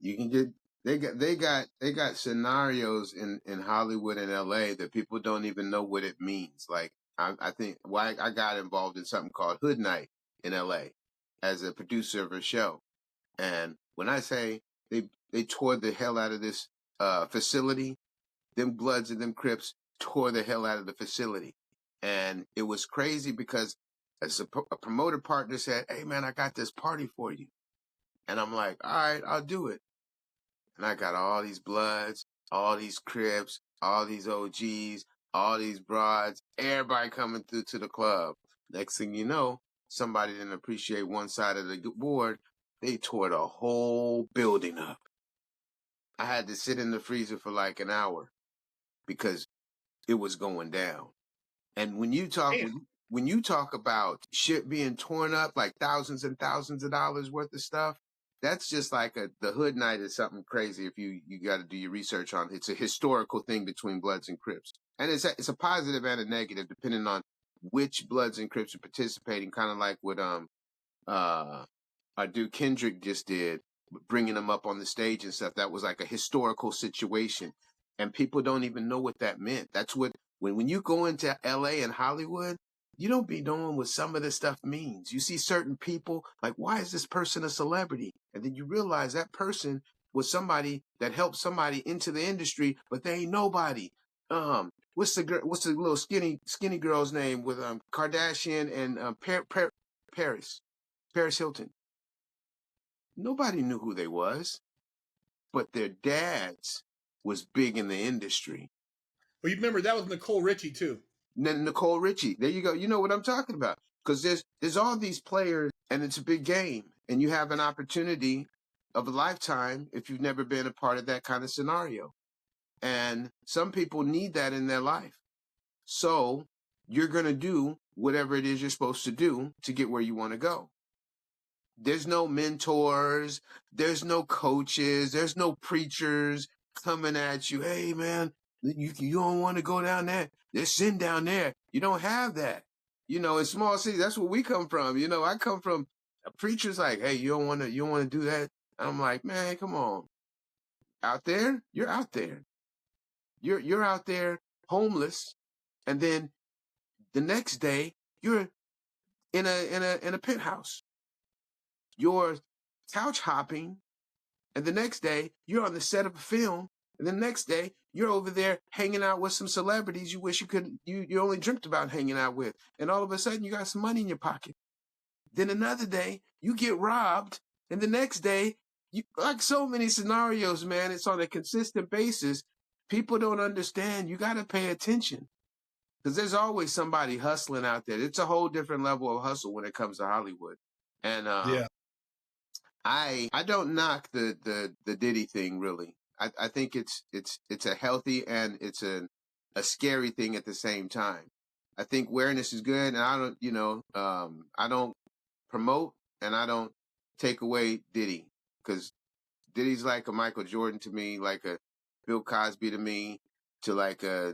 You can get they got scenarios in Hollywood and LA that people don't even know what it means. Like I think why I got involved in something called Hood Night in LA as a producer of a show. And when I say they tore the hell out of this facility, them Bloods and them Crips tore the hell out of the facility. And it was crazy because as a promoter partner said, "Hey man, I got this party for you." And I'm like, "All right, I'll do it." And I got all these Bloods, all these Crips, all these OGs, all these broads, everybody coming through to the club. Next thing you know, somebody didn't appreciate one side of the board. They tore the whole building up. I had to sit in the freezer for like an hour because it was going down. And when you talk about shit being torn up, like thousands and thousands of dollars worth of stuff, that's just like the Hood Night is something crazy. If you got to do your research on it. It's a historical thing between Bloods and Crips, and it's a positive and a negative depending on which Bloods and Crips are participating. Kind of like what our dude Kendrick just did, bringing them up on the stage and stuff. That was like a historical situation, and people don't even know what that meant. That's what when you go into LA and Hollywood, you don't be knowing what some of this stuff means. You see certain people, like, why is this person a celebrity? And then you realize that person was somebody that helped somebody into the industry, but they ain't nobody. What's the little skinny girl's name with Kardashian and Paris Hilton? Nobody knew who they was, but their dads was big in the industry. Well, you remember that was Nicole Richie too. Nicole Richie. There you go. You know what I'm talking about. Because there's all these players, and it's a big game, and you have an opportunity of a lifetime if you've never been a part of that kind of scenario. And some people need that in their life. So you're going to do whatever it is you're supposed to do to get where you want to go. There's no mentors. There's no coaches. There's no preachers coming at you. Hey, man, you don't want to go down there. There's sin down there. You don't have that. You know, in small cities, that's where we come from. You know, I come from a preacher's like, hey, you don't want to do that. And I'm like, man, come on. Out there, you're out there. You're out there homeless, and then the next day you're in a penthouse. You're couch hopping, and the next day you're on the set of a film, and the next day you're over there hanging out with some celebrities you wish you only dreamt about hanging out with, and all of a sudden you got some money in your pocket. Then another day you get robbed, and the next day you, like so many scenarios, man, it's on a consistent basis. People don't understand. You got to pay attention because there's always somebody hustling out there. It's a whole different level of hustle when it comes to Hollywood. And yeah, I don't knock the Diddy thing really. I think it's a healthy and it's a scary thing at the same time. I think awareness is good, and I don't I don't promote and I don't take away Diddy because Diddy's like a Michael Jordan to me, like a Bill Cosby to me, to like a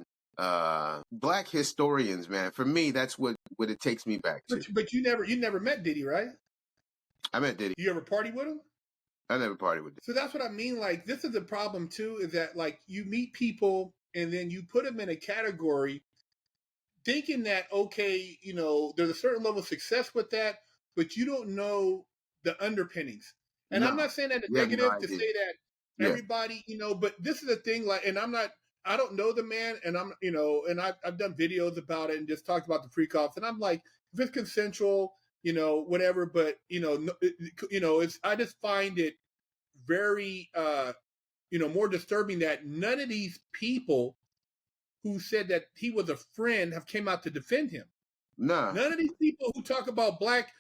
black historians, man. For me, that's what it takes me back to. But you never met Diddy, right? I met Diddy. You ever party with him? I never partied with Diddy. So that's what I mean. Like, this is the problem too, is that like you meet people and then you put them in a category thinking that, okay, you know, there's a certain level of success with that, but you don't know the underpinnings. And I'm not saying that in negative to say that everybody, you know, but this is the thing, like, and I don't know the man, and I'm, you know, and I've done videos about it and just talked about the pre-cops, and I'm like, if it's consensual, you know, whatever, but, you know, I just find it very, you know, more disturbing that none of these people who said that he was a friend have came out to defend him. Nah. None of these people who talk about black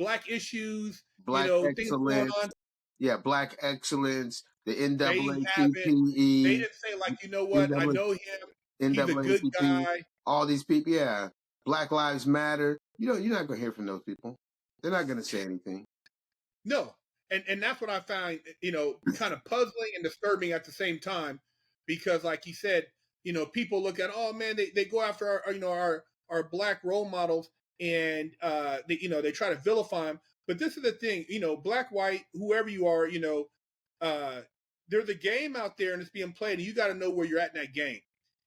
black issues, Black things going excellence. on. Yeah, black excellence, the They haven't. They NAACP, didn't say like, you know what? I NAA know him. He's a good NAACP, guy. all these people, yeah. Black Lives Matter. You're not gonna hear from those people. They're not gonna say anything. No, and that's what I find, kind of puzzling and disturbing at the same time, because like you said, people look at, oh man, they go after our black role models, and they try to vilify them. But this is the thing, black, white, whoever you are, uh, there's a game out there and it's being played, and you got to know where you're at in that game.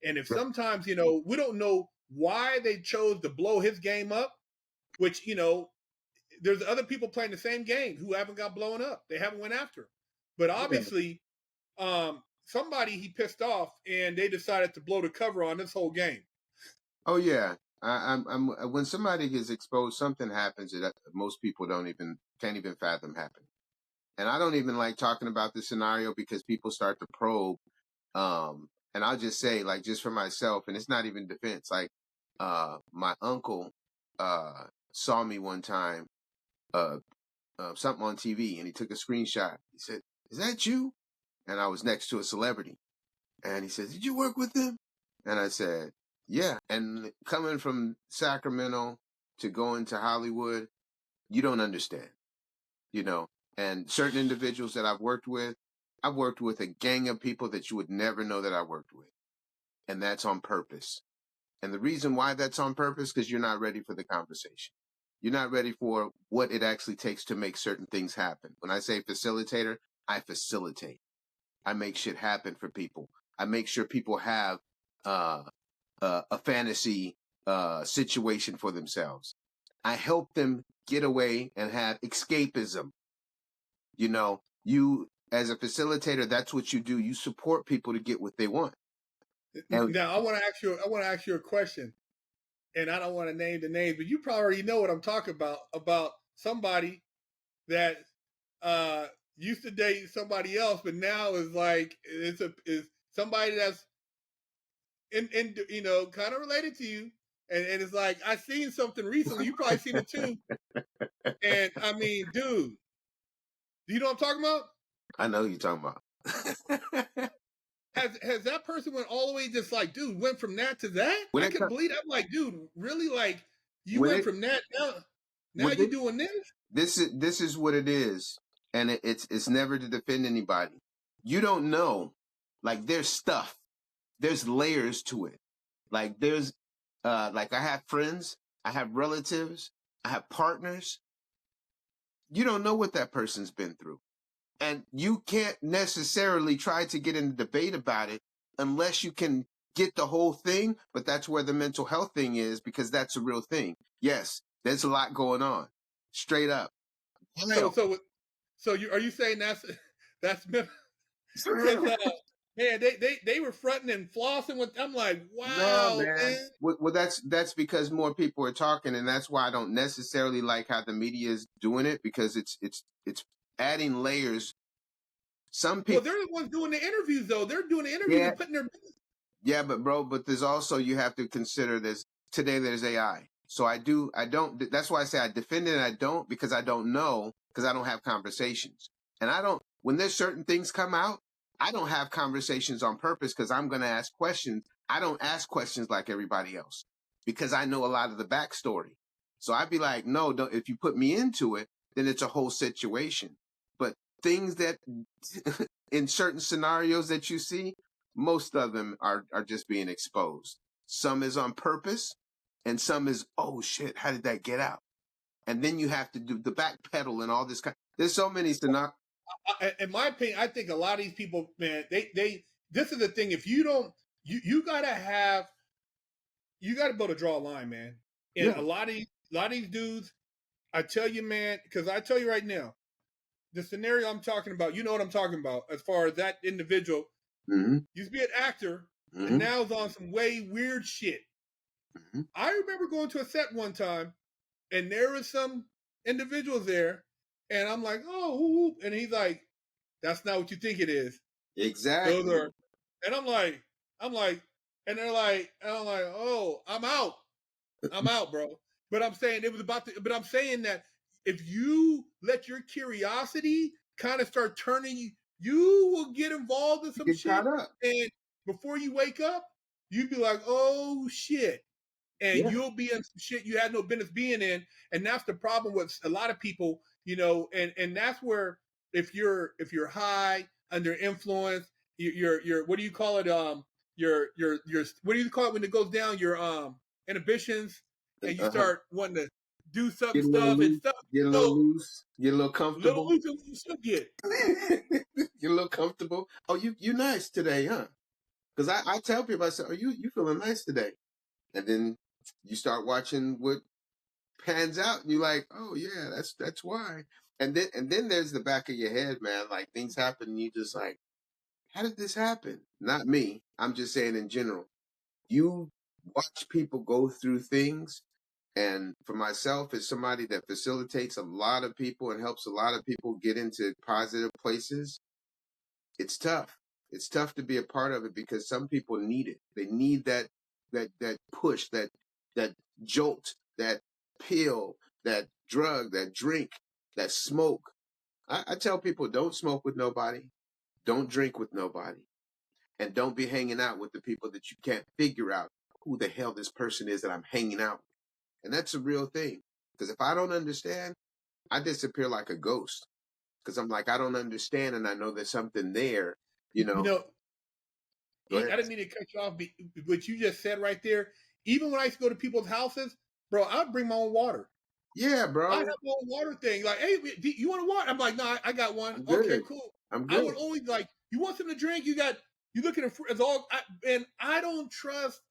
And if sometimes, we don't know why they chose to blow his game up, which, there's other people playing the same game who haven't got blown up. They haven't went after him. But Yeah. obviously, somebody he pissed off, and they decided to blow the cover on this whole game. Oh yeah. I'm when somebody gets exposed, something happens that most people can't even fathom happening. And I don't even like talking about this scenario because people start to probe. And I'll just say, like, just for myself, and it's not even defense. Like, my uncle saw me one time, something on TV, and he took a screenshot. He said, "Is that you?" And I was next to a celebrity, and he said, "Did you work with them?" And I said, "Yeah." And coming from Sacramento to going to Hollywood, you don't understand, And certain individuals that I've worked with a gang of people that you would never know that I worked with. And that's on purpose. And the reason why that's on purpose, because you're not ready for the conversation. You're not ready for what it actually takes to make certain things happen. When I say facilitator, I facilitate. I make shit happen for people. I make sure people have a fantasy situation for themselves. I help them get away and have escapism. You as a facilitator, that's what you do. You support people to get what they want. And Now, I want to ask you a question, and I don't want to name the names, but you probably already know what I'm talking about somebody that used to date somebody else, but now is like is somebody that's in kind of related to you, and it's like I seen something recently. You probably seen it too, and I mean, dude, do you know what I'm talking about? I know who you're talking about. Has that person went all the way, just like, dude, went from that to that? I can believe that. I'm like, dude, really? Like, you went from that now you're doing this? This is what it is, and it's never to defend anybody. You don't know, like there's stuff, there's layers to it. Like there's, like I have friends, I have relatives, I have partners. You don't know what that person's been through. And you can't necessarily try to get in a debate about it unless you can get the whole thing. But that's where the mental health thing is, because that's a real thing. Yes, there's a lot going on. Straight up. So are you saying that's because man, they were fronting and flossing with. I'm like, No, wow, man. man. Well, that's because more people are talking, and that's why I don't necessarily like how the media is doing it, because it's adding layers. Some people. Well, they're the ones doing the interviews, though. They're doing the interviews and putting their. Yeah, but there's also, you have to consider today there's AI. So that's why I say I defend it and I don't, because I don't know, because I don't have conversations. And when there's certain things come out, I don't have conversations on purpose because I'm going to ask questions. I don't ask questions like everybody else because I know a lot of the backstory. So I'd be like, no, if you put me into it, then it's a whole situation. But things that in certain scenarios that you see, most of them are just being exposed. Some is on purpose, and some is, oh shit, how did that get out? And then you have to do the back pedal and all this kind. There's so many scenarios. In my opinion, I think a lot of these people, man, this is the thing. If you don't, you gotta be able to draw a line, man. And Yeah. a lot of these dudes, I tell you, man, because I tell you right now, the scenario I'm talking about, you know what I'm talking about, as far as that individual used to be an actor and now is on some way weird shit. I remember going to a set one time and there was some individuals there, and I'm like, oh, and he's like, that's not what you think it is. Exactly. Those are, and I'm like, and they're like, and I'm like, oh, I'm out, bro. But I'm saying it was about but I'm saying that if you let your curiosity kind of start turning you, you will get involved in some Get shit. caught up. And before you wake up, you'd be like, oh shit. And Yeah. you'll be in some shit you had no business being in. And that's the problem with a lot of people, you know, and that's where if you're high under influence, your what do you call it? Your what do you call it when it goes down? Your inhibitions, and you Uh-huh. start wanting to do certain Get a little stuff and loose. stuff, Get a you little know, loose. Get a little little comfortable. looser than you should get. Get a little comfortable. Oh, you nice today, huh? Because I tell people, I say, oh, you feeling nice today. And then you start watching what pans out and you're like, oh yeah, that's why. And then there's the back of your head, man. Like things happen and you just like, how did this happen? Not me. I'm just saying in general. You watch people go through things. And for myself, as somebody that facilitates a lot of people and helps a lot of people get into positive places, it's tough. It's tough to be a part of it because some people need it. They need that push, that jolt, that pill, that drug, that drink, that smoke. I tell people don't smoke with nobody, don't drink with nobody, and don't be hanging out with the people that you can't figure out who the hell this person is that I'm hanging out with. And that's a real thing. Because if I don't understand, I disappear like a ghost. Because I'm like, I don't understand, and I know there's something there. You You know, know, go ahead. I didn't mean to cut you off, but what you just said right there. Even when I used to go to people's houses, bro, I'd bring my own water. Yeah, I bro. have my own water thing. Like, hey, you want a water? I'm like, no, I got one. I'm Okay, good. cool. I'm I good. would always like, you want something to drink? You looking at it's all, and I don't trust.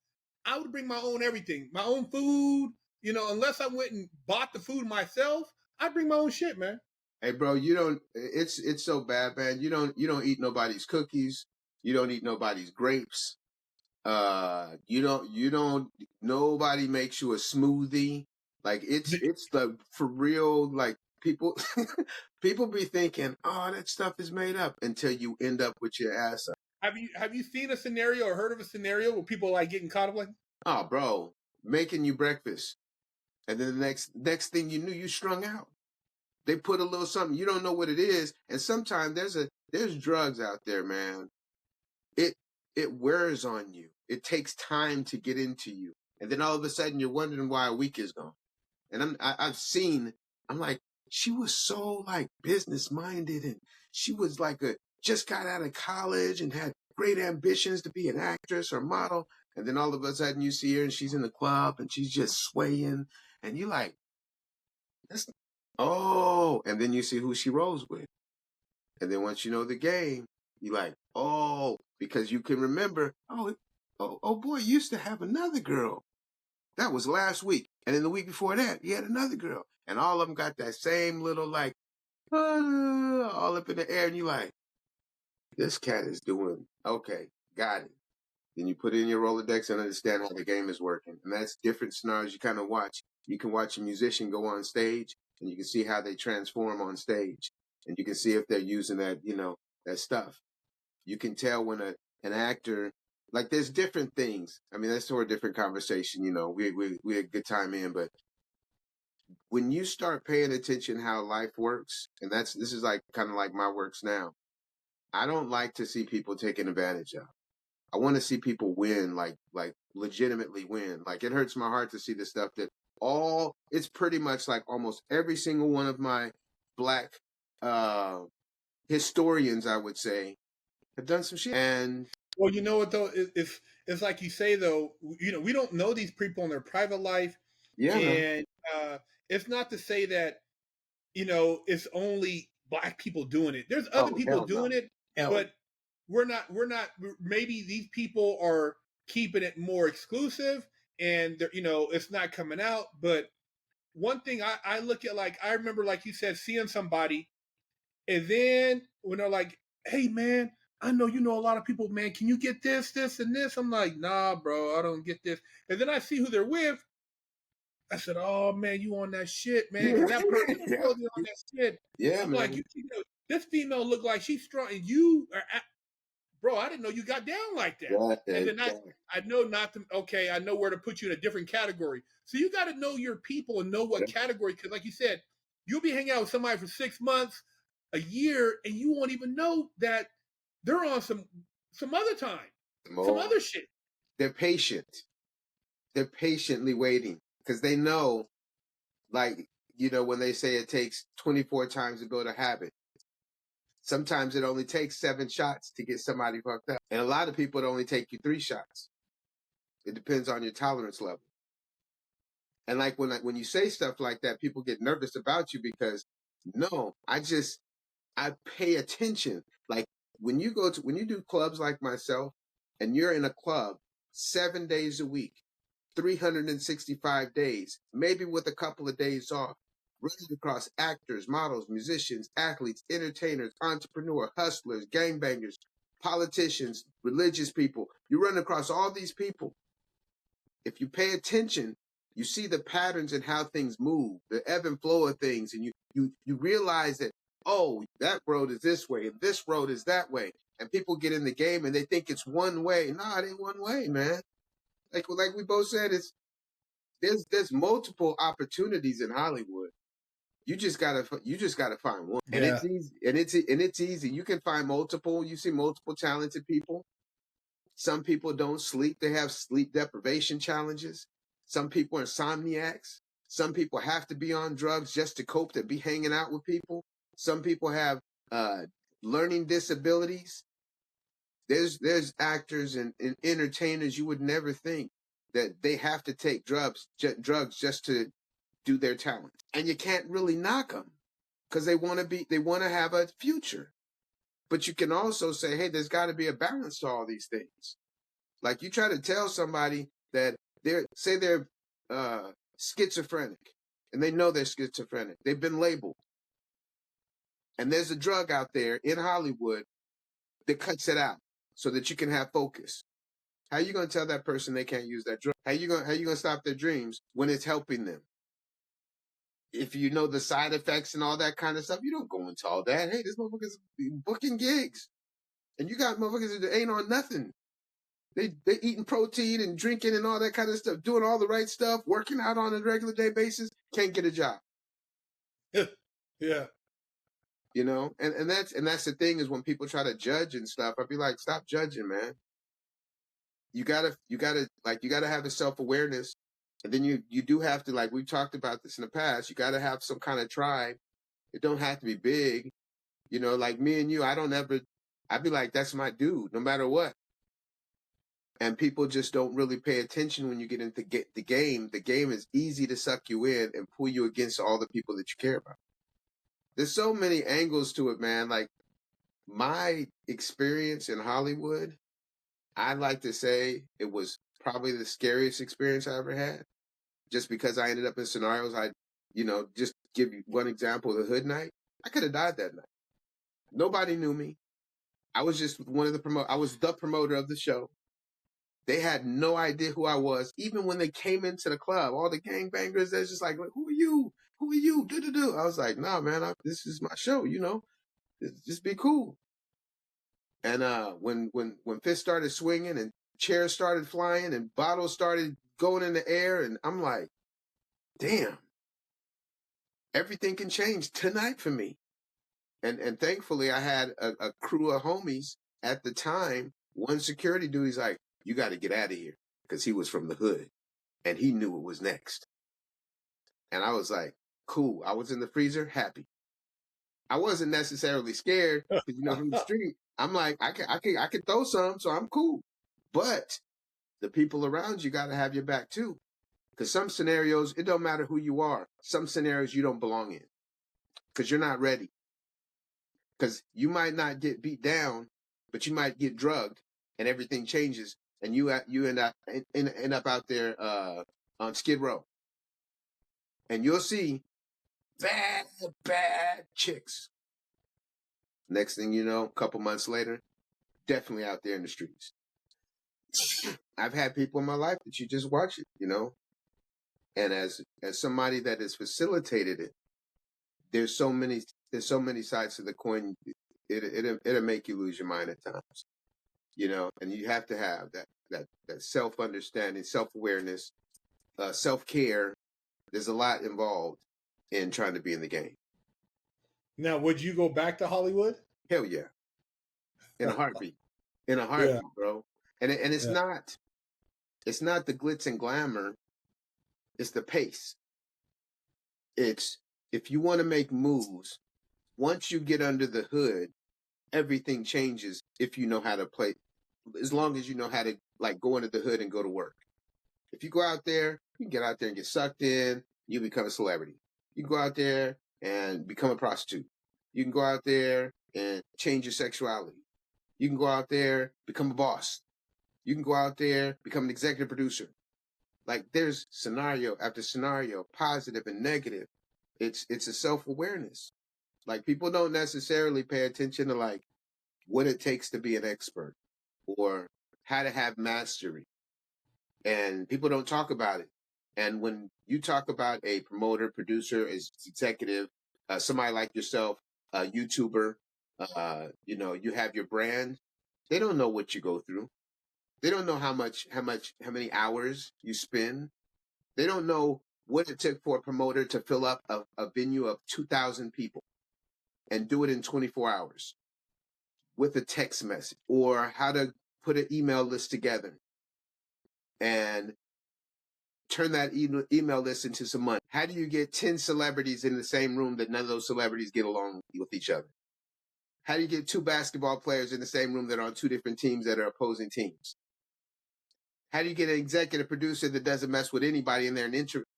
I would bring my own everything, my own food. You know, unless I went and bought the food myself, I'd bring my own shit, man. Hey, bro, you don't. It's so bad, man. You don't eat nobody's cookies. You don't eat nobody's grapes. You don't. Nobody makes you a smoothie. Like it's the for real. Like people, people be thinking, oh, that stuff is made up until you end up with your ass up. Have you seen a scenario or heard of a scenario where people like getting caught up like? Oh, bro, making you breakfast, and then the next thing you knew, you strung out. They put a little something you don't know what it is, and sometimes there's drugs out there, man. It it wears on you. It takes time to get into you, and then all of a sudden you're wondering why a week is gone. And I've seen. I'm like, she was so like business minded, and she was like a just got out of college and had great ambitions to be an actress or model. And then all of a sudden you see her and she's in the club and she's just swaying, and you like, that's oh. And then you see who she rolls with, and then once you know the game, you like, oh, because you can remember, oh boy, you used to have another girl. That was last week. And then the week before that, he had another girl. And all of them got that same little like, all up in the air. And you like, this cat is doing, okay, got it. Then you put it in your Rolodex and understand how the game is working. And that's different scenarios you kind of watch. You can watch a musician go on stage and you can see how they transform on stage. And you can see if they're using that, that stuff. You can tell when an actor, like there's different things. I mean, that's sort of different conversation, we had a good time in, but when you start paying attention how life works, and this is like kind of like my works now, I don't like to see people taken advantage of. I want to see people win, like legitimately win. Like it hurts my heart to see the stuff that it's pretty much like almost every single one of my black historians, I would say, have done some shit. And Well, you know what though, it's like you say though. We don't know these people in their private life, yeah, man. and it's not to say that it's only black people doing it. There's other Oh, people hell no. doing it, Hell. but we're not. Maybe these people are keeping it more exclusive, and it's not coming out. But one thing I look at, like I remember, like you said, seeing somebody, and then when they're like, "Hey, man, I know you know a lot of people, man. Can you get this, and this?" I'm like, "Nah, bro, I don't get this." And then I see who they're with. I said, "Oh man, you on that shit, man?" Because that person Yeah. was on that shit. Yeah, I'm like, man. this female look like she's strong, and you are, bro. I didn't know you got down like that. And then I know not to. Okay, I know where to put you in a different category. So you got to know your people and know what category. Because like you said, You'll be hanging out with somebody for 6 months, a year, and you won't even know that they're on some other time, some other shit. They're patient. They're patiently waiting because they know, like, you know, when they say it takes 24 times to build a habit, sometimes it only takes 7 shots to get somebody fucked up. And a lot of people, it only take you 3 shots. It depends on your tolerance level. And like when you say stuff like that, people get nervous about you because no, I pay attention. Like when you do clubs like myself and you're in a club 7 days a week, 365 days, maybe with a couple of days off, running across actors, models, musicians, athletes, entertainers, entrepreneurs, hustlers, gangbangers, politicians, religious people. You run across all these people. If you pay attention, you see the patterns and how things move, the ebb and flow of things, and you realize that, oh, that road is this way, and this road is that way. And people get in the game and they think it's one way. No, it ain't one way, man. Like we both said, there's multiple opportunities in Hollywood. You just gotta find one, and it's easy. And it's easy. You can find multiple. You see multiple talented people. Some people don't sleep. They have sleep deprivation challenges. Some people are insomniacs. Some people have to be on drugs just to cope, to be hanging out with people. Some people have learning disabilities. There's actors and entertainers you would never think that they have to take drugs just to do their talent. And you can't really knock them because they want to have a future. But you can also say, hey, there's got to be a balance to all these things. Like you try to tell somebody that they're schizophrenic and they know they're schizophrenic. They've been labeled. And there's a drug out there in Hollywood that cuts it out so that you can have focus. How are you going to tell that person they can't use that drug? How you going to stop their dreams when it's helping them? If you know the side effects and all that kind of stuff, you don't go into all that. Hey, this motherfucker's booking gigs. And you got motherfuckers that ain't on nothing. They eating protein and drinking and all that kind of stuff, doing all the right stuff, working out on a regular day basis, can't get a job. Yeah. You know, and that's the thing is when people try to judge and stuff, I'd be like, stop judging, man. You gotta have a self-awareness. And then you do have to, like we've talked about this in the past, you gotta have some kind of tribe. It don't have to be big. You know, like me and you, I'd be like, that's my dude, no matter what. And people just don't really pay attention when you get into the game. The game is easy to suck you in and pull you against all the people that you care about. There's so many angles to it, man. Like my experience in Hollywood, I'd like to say it was probably the scariest experience I ever had. Just because I ended up in scenarios, just give you one example, the hood night. I could have died that night. Nobody knew me. I was just I was the promoter of the show. They had no idea who I was. Even when they came into the club, all the gangbangers, they're just like, who are you? Who are you? Do. I was like, nah, man, this is my show, you know. Just be cool. And when fists started swinging and chairs started flying and bottles started going in the air, and I'm like, damn, everything can change tonight for me. And thankfully, I had a crew of homies at the time. One security dude, he's like, you got to get out of here, because he was from the hood and he knew what was next. And I was like, cool. I was in the freezer, happy. I wasn't necessarily scared because, from the street, I'm like, I can throw some, so I'm cool. But the people around you got to have your back too, because some scenarios, it don't matter who you are. Some scenarios you don't belong in because you're not ready. Because you might not get beat down, but you might get drugged and everything changes. And you end up out there on Skid Row. And you'll see bad chicks. Next thing you know, a couple months later, definitely out there in the streets. I've had people in my life that you just watch it, And as somebody that has facilitated it, there's so many sides to the coin. It'll make you lose your mind at times. And you have to have that self-understanding, self-awareness, self-care. There's a lot involved. in trying to be in the game. Now, would you go back to Hollywood? Hell yeah. In a heartbeat. In a heartbeat, Yeah. bro. And it's Yeah. not the glitz and glamour, it's the pace. It's, if you want to make moves, once you get under the hood, everything changes if you know how to play, as long as you know how to like go under the hood and go to work. If you go out there, you can get out there and get sucked in, you become a celebrity. You can go out there and become a prostitute. You can go out there and change your sexuality. You can go out there, become a boss. You can go out there, become an executive producer. Like there's scenario after scenario, positive and negative. It's a self-awareness. Like people don't necessarily pay attention to like what it takes to be an expert or how to have mastery. And people don't talk about it. And when you talk about a promoter, producer, executive, somebody like yourself, a YouTuber, you have your brand, they don't know what you go through. They don't know how many hours you spend. They don't know what it took for a promoter to fill up a venue of 2,000 people and do it in 24 hours with a text message, or how to put an email list together and turn that email list into some money. How do you get 10 celebrities in the same room that none of those celebrities get along with each other? How do you get 2 basketball players in the same room that are on 2 different teams that are opposing teams? How do you get an executive producer that doesn't mess with anybody in there?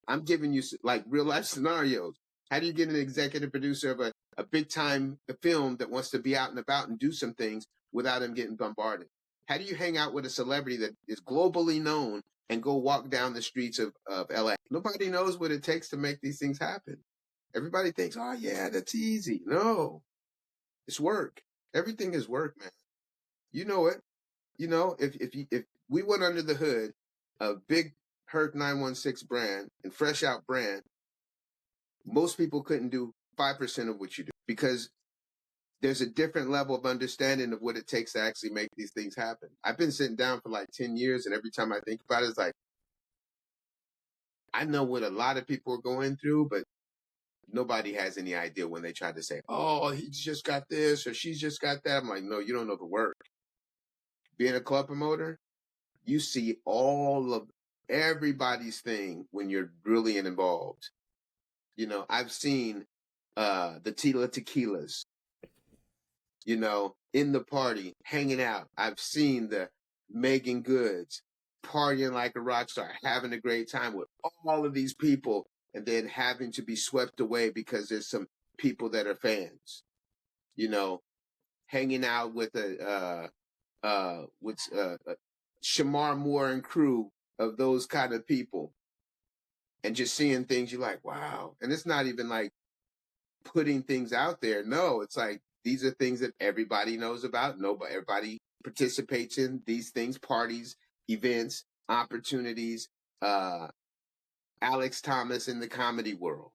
I'm giving you like real life scenarios. How do you get an executive producer of a big time film that wants to be out and about and do some things without him getting bombarded? How do you hang out with a celebrity that is globally known and go walk down the streets of LA? Nobody knows what it takes to make these things happen. Everybody thinks, oh yeah, that's easy. No, it's work. Everything is work, man. You know it. You know, if we went under the hood of BigHerc916 brand and Fresh Out brand, most people couldn't do 5% of what you do, because there's a different level of understanding of what it takes to actually make these things happen. I've been sitting down for like 10 years, and every time I think about it, it's like, I know what a lot of people are going through, but nobody has any idea when they try to say, oh, he's just got this or she's just got that. I'm like, no, you don't know the work. Being a club promoter, you see all of everybody's thing when you're really involved. You know, I've seen the Tila Tequilas, you know, in the party, hanging out. I've seen the Megan Goods partying like a rock star, having a great time with all of these people, and then having to be swept away because there's some people that are fans. You know, hanging out with Shamar Moore and crew of those kind of people, and just seeing things you're like, wow. And it's not even like putting things out there. No, it's like, these are things that everybody knows about. Everybody participates in these things, parties, events, opportunities. Alex Thomas in the comedy world.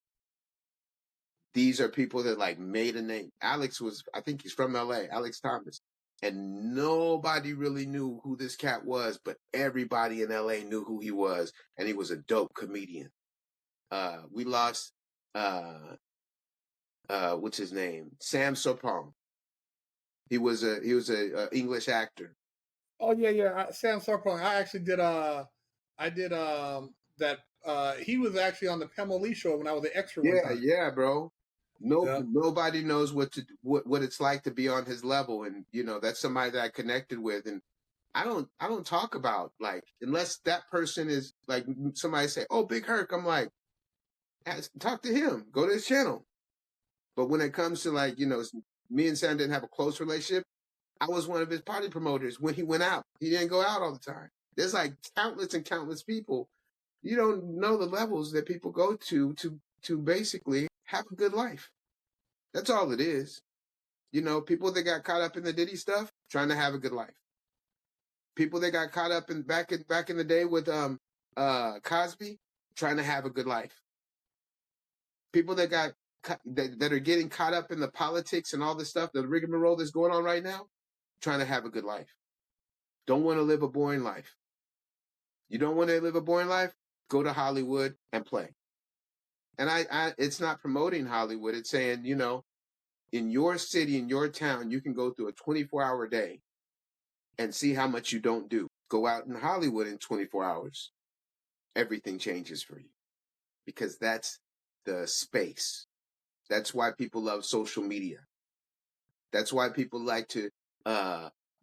These are people that like made a name. Alex I think he's from LA, Alex Thomas. And nobody really knew who this cat was, but everybody in LA knew who he was. And he was a dope comedian. We lost, what's his name? Sam Sopong. He was a English actor. Oh yeah. Sam Sarpong. I actually did that. He was actually on the Pamela Lee show when I was the extra one time. Yeah, bro. Nobody knows what it's like to be on his level, and you know that's somebody that I connected with, and I don't talk about, like, unless that person is like, somebody say, oh, Big Herc, I'm like, talk to him, go to his channel. But when it comes to like, you know, me and Sam didn't have a close relationship. I was one of his party promoters when he went out. He didn't go out all the time. There's like countless and countless people. You don't know the levels that people go to basically have a good life. That's all it is. You know, people that got caught up in the Diddy stuff, trying to have a good life. People that got caught up in back in the day with Cosby, trying to have a good life. People that that are getting caught up in the politics and all this stuff, the rigmarole that's going on right now, trying to have a good life. Don't want to live a boring life. You don't want to live a boring life? Go to Hollywood and play. And it's not promoting Hollywood. It's saying, you know, in your city, in your town, you can go through a 24-hour day and see how much you don't do. Go out in Hollywood in 24 hours. Everything changes for you because that's the space. That's why people love social media. That's why people like to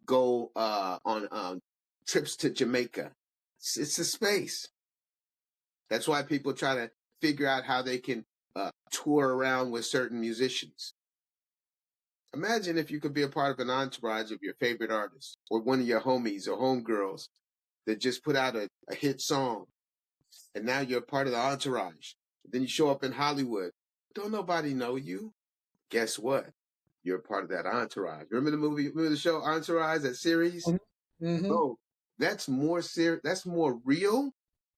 go on trips to Jamaica. It's a space. That's why people try to figure out how they can tour around with certain musicians. Imagine if you could be a part of an entourage of your favorite artist or one of your homies or homegirls that just put out a hit song, and now you're part of the entourage. Then you show up in Hollywood. Don't nobody know you. Guess what? You're part of that entourage. Remember the movie, remember the show Entourage, that series? Mm-hmm. Bro, that's more serious, that's more real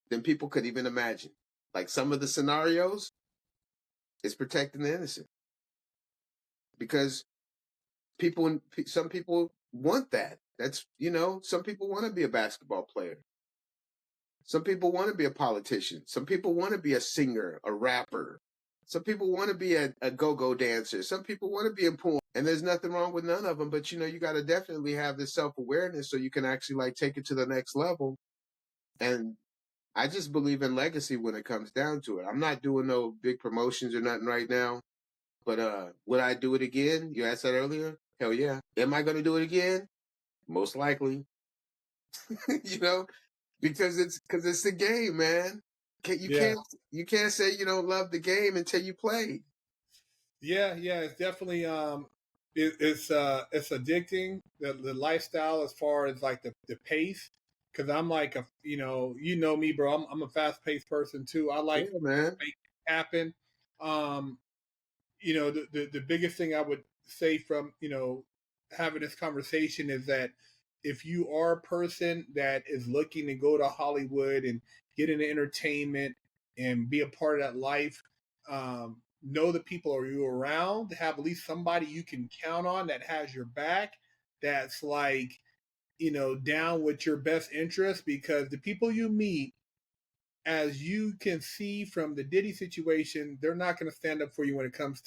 than people could even imagine. Like some of the scenarios is protecting the innocent. Because some people want that. That's, you know, some people want to be a basketball player. Some people want to be a politician. Some people want to be a singer, a rapper. Some people want to be a go-go dancer. Some people want to be in porn. And there's nothing wrong with none of them. But, you know, you got to definitely have this self-awareness so you can actually, like, take it to the next level. And I just believe in legacy when it comes down to it. I'm not doing no big promotions or nothing right now. But would I do it again? You asked that earlier? Hell yeah. Am I going to do it again? Most likely. You know? Because it's the game, man. You can't say you don't love the game until you play. Yeah, it's definitely it's addicting, the lifestyle, as far as like the pace. Because I'm like you know me, bro. I'm a fast paced person too. I Yeah, like man. make it happen. Um, you know, the biggest thing I would say from, you know, having this conversation is that if you are a person that is looking to go to Hollywood and get into entertainment and be a part of that life, know the people are you around, have at least somebody you can count on that has your back, that's like, you know, down with your best interest, because the people you meet, as you can see from the Diddy situation, they're not going to stand up for you when it comes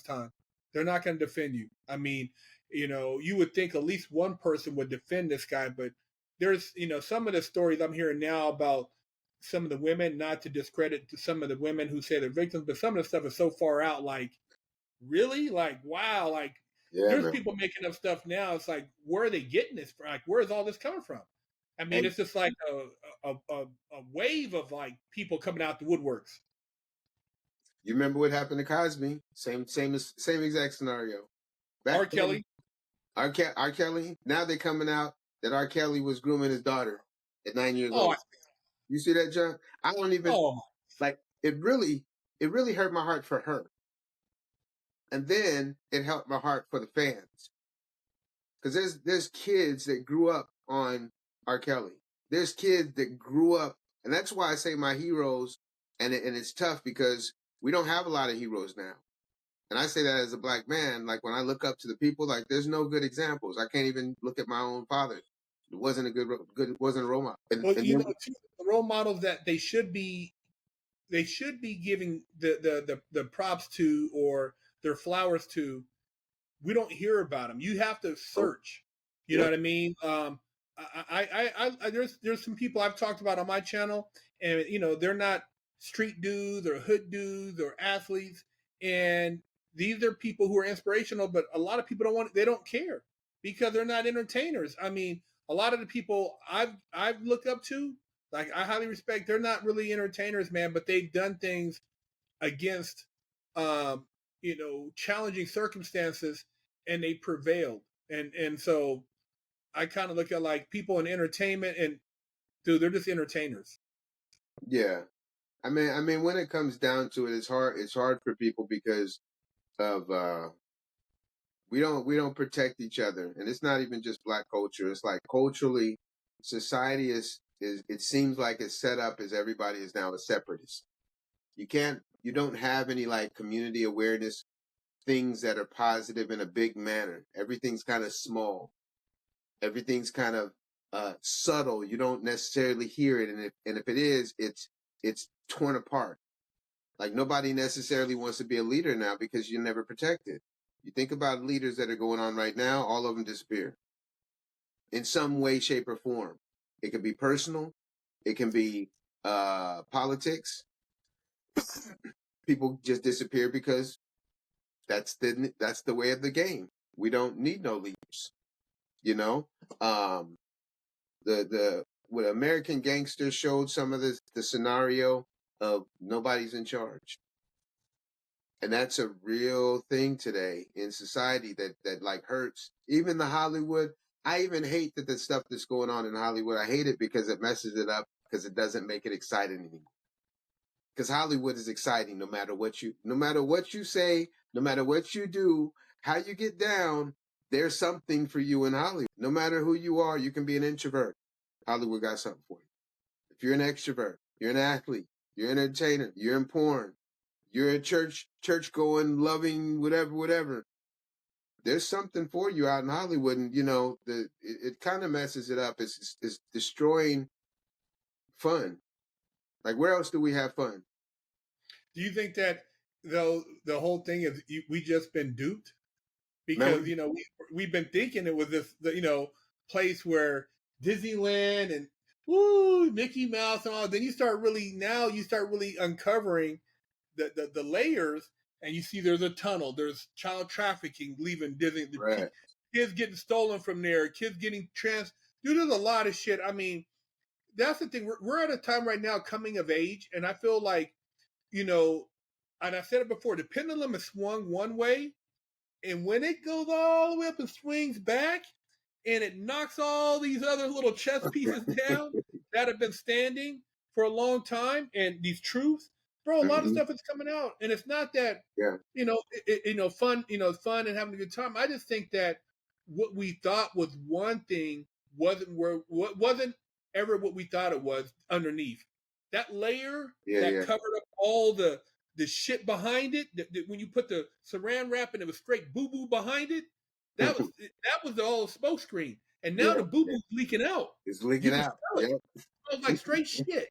time. They're not going to defend you. I mean, you know, you would think at least one person would defend this guy, but there's, you know, some of the stories I'm hearing now about some of the women, not to discredit some of the women who say they're victims, but some of the stuff is so far out, like, really? Like, wow, like, Yeah, there's man. people making up stuff now. It's like, where are they getting this from? Like, where is all this coming from? I mean, And it's just like a wave of like people coming out the woodworks. you remember what happened to Cosby? Same exact scenario. Back R. then, Kelly. R. Kelly. Now they're coming out that R. Kelly was grooming his daughter at 9 years Oh, old. You see that, John? I don't even oh, like it. Really hurt my heart for her, and then it helped my heart for the fans. Because there's kids that grew up on R. Kelly. There's kids that grew up, and that's why I say my heroes. And it's tough because we don't have a lot of heroes now. And I say that as a black man. Like when I look up to the people, like there's no good examples. I can't even look at my own father. It wasn't a good wasn't a role model. well, And you then, know, the role models that they should be giving the props to, or their flowers to. We don't hear about them. You have to oh, search. You know yeah, what I mean? There's some people I've talked about on my channel, and you know, they're not street dudes or hood dudes or athletes, and these are people who are inspirational. But a lot of people they don't care because they're not entertainers. I mean, a lot of the people I've looked up to, like, I highly respect, they're not really entertainers, man, but they've done things against um, you know, challenging circumstances, and they prevailed. And so I kind of look at like people in entertainment, and dude, they're just entertainers. yeah. I mean, when it comes down to it, it's hard. It's hard for people because of we don't protect each other, and it's not even just black culture. It's like culturally, society is it seems like it's set up as everybody is now a separatist. You don't have any like community awareness things that are positive in a big manner. Everything's kind of small. Everything's kind of subtle. You don't necessarily hear it, and if it is, it's torn apart. Like nobody necessarily wants to be a leader now because you're never protected. You think about leaders that are going on right now, all of them disappear in some way, shape, or form. It can be personal. It can be politics. People just disappear because that's the way of the game. We don't need no leaders. You know, what American Gangster showed some of the scenario of nobody's in charge. And that's a real thing today in society that like hurts. Even the Hollywood, I even hate that the stuff that's going on in Hollywood. I hate it because it messes it up because it doesn't make it exciting anymore. Because Hollywood is exciting no matter what you say, no matter what you do, how you get down, there's something for you in Hollywood. No matter who you are, you can be an introvert. Hollywood got something for you. If you're an extrovert, you're an athlete, you're an entertainer, you're in porn, you're a church going, loving, whatever. There's something for you out in Hollywood, and it kind of messes it up. It's destroying fun. Like, where else do we have fun? Do you think that though the whole thing is we just been duped? Because we've been thinking it was this place where Disneyland and Mickey Mouse and all. Then you start really uncovering the layers, and you see there's a tunnel, there's child trafficking leaving Disney, Right. kids getting stolen from there, kids getting Dude, there's a lot of shit. I mean, that's the thing. We're at a time right now coming of age, and I feel like, and I said it before, the pendulum has swung one way, and when it goes all the way up and swings back, and it knocks all these other little chess pieces down that have been standing for a long time, and these truths, bro, a lot of stuff is coming out, and it's not that fun, fun and having a good time. I just think that what we thought was one thing wasn't ever what we thought it was underneath. That layer covered up all the shit behind it. When you put the saran wrap and it was straight boo boo behind it, that was all smoke screen. And now the boo boo's leaking out. It's leaking out. It smells like straight shit.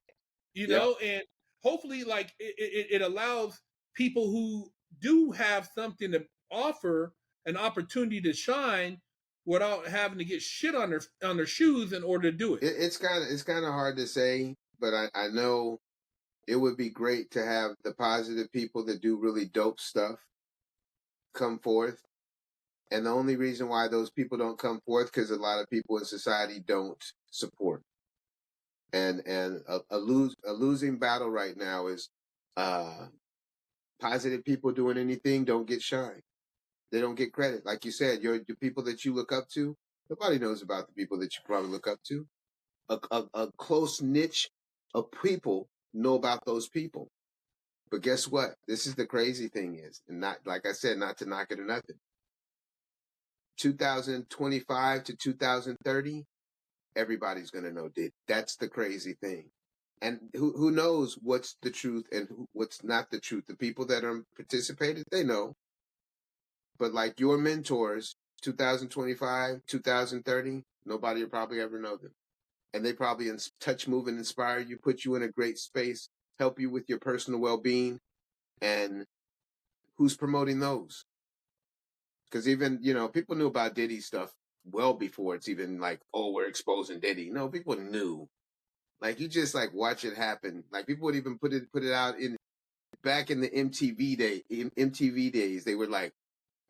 And hopefully, like it allows people who do have something to offer an opportunity to shine without having to get shit on their shoes in order to do it. It's kind of hard to say, but I know it would be great to have the positive people that do really dope stuff come forth. And the only reason why those people don't come forth because a lot of people in society don't support. And a losing battle right now is positive people doing anything don't get shine. They don't get credit. Like you said, the people that you look up to, nobody knows about the people that you probably look up to. A close niche of people know about those people. But guess what? This is the crazy thing is, and not, like I said, not to knock it or nothing. 2025 to 2030, everybody's going to know Diddy. That's the crazy thing. And who knows what's the truth and what's not the truth. The people that are participated, they know. But like your mentors, 2025, 2030, nobody will probably ever know them. And they probably touch, move, and inspire you, put you in a great space, help you with your personal well-being. And who's promoting those? Because even, people knew about Diddy stuff well before it's even like, oh, we're exposing Diddy. No, people knew. Like, you just like watch it happen. Like, people would even put it out back in the MTV days. They were like,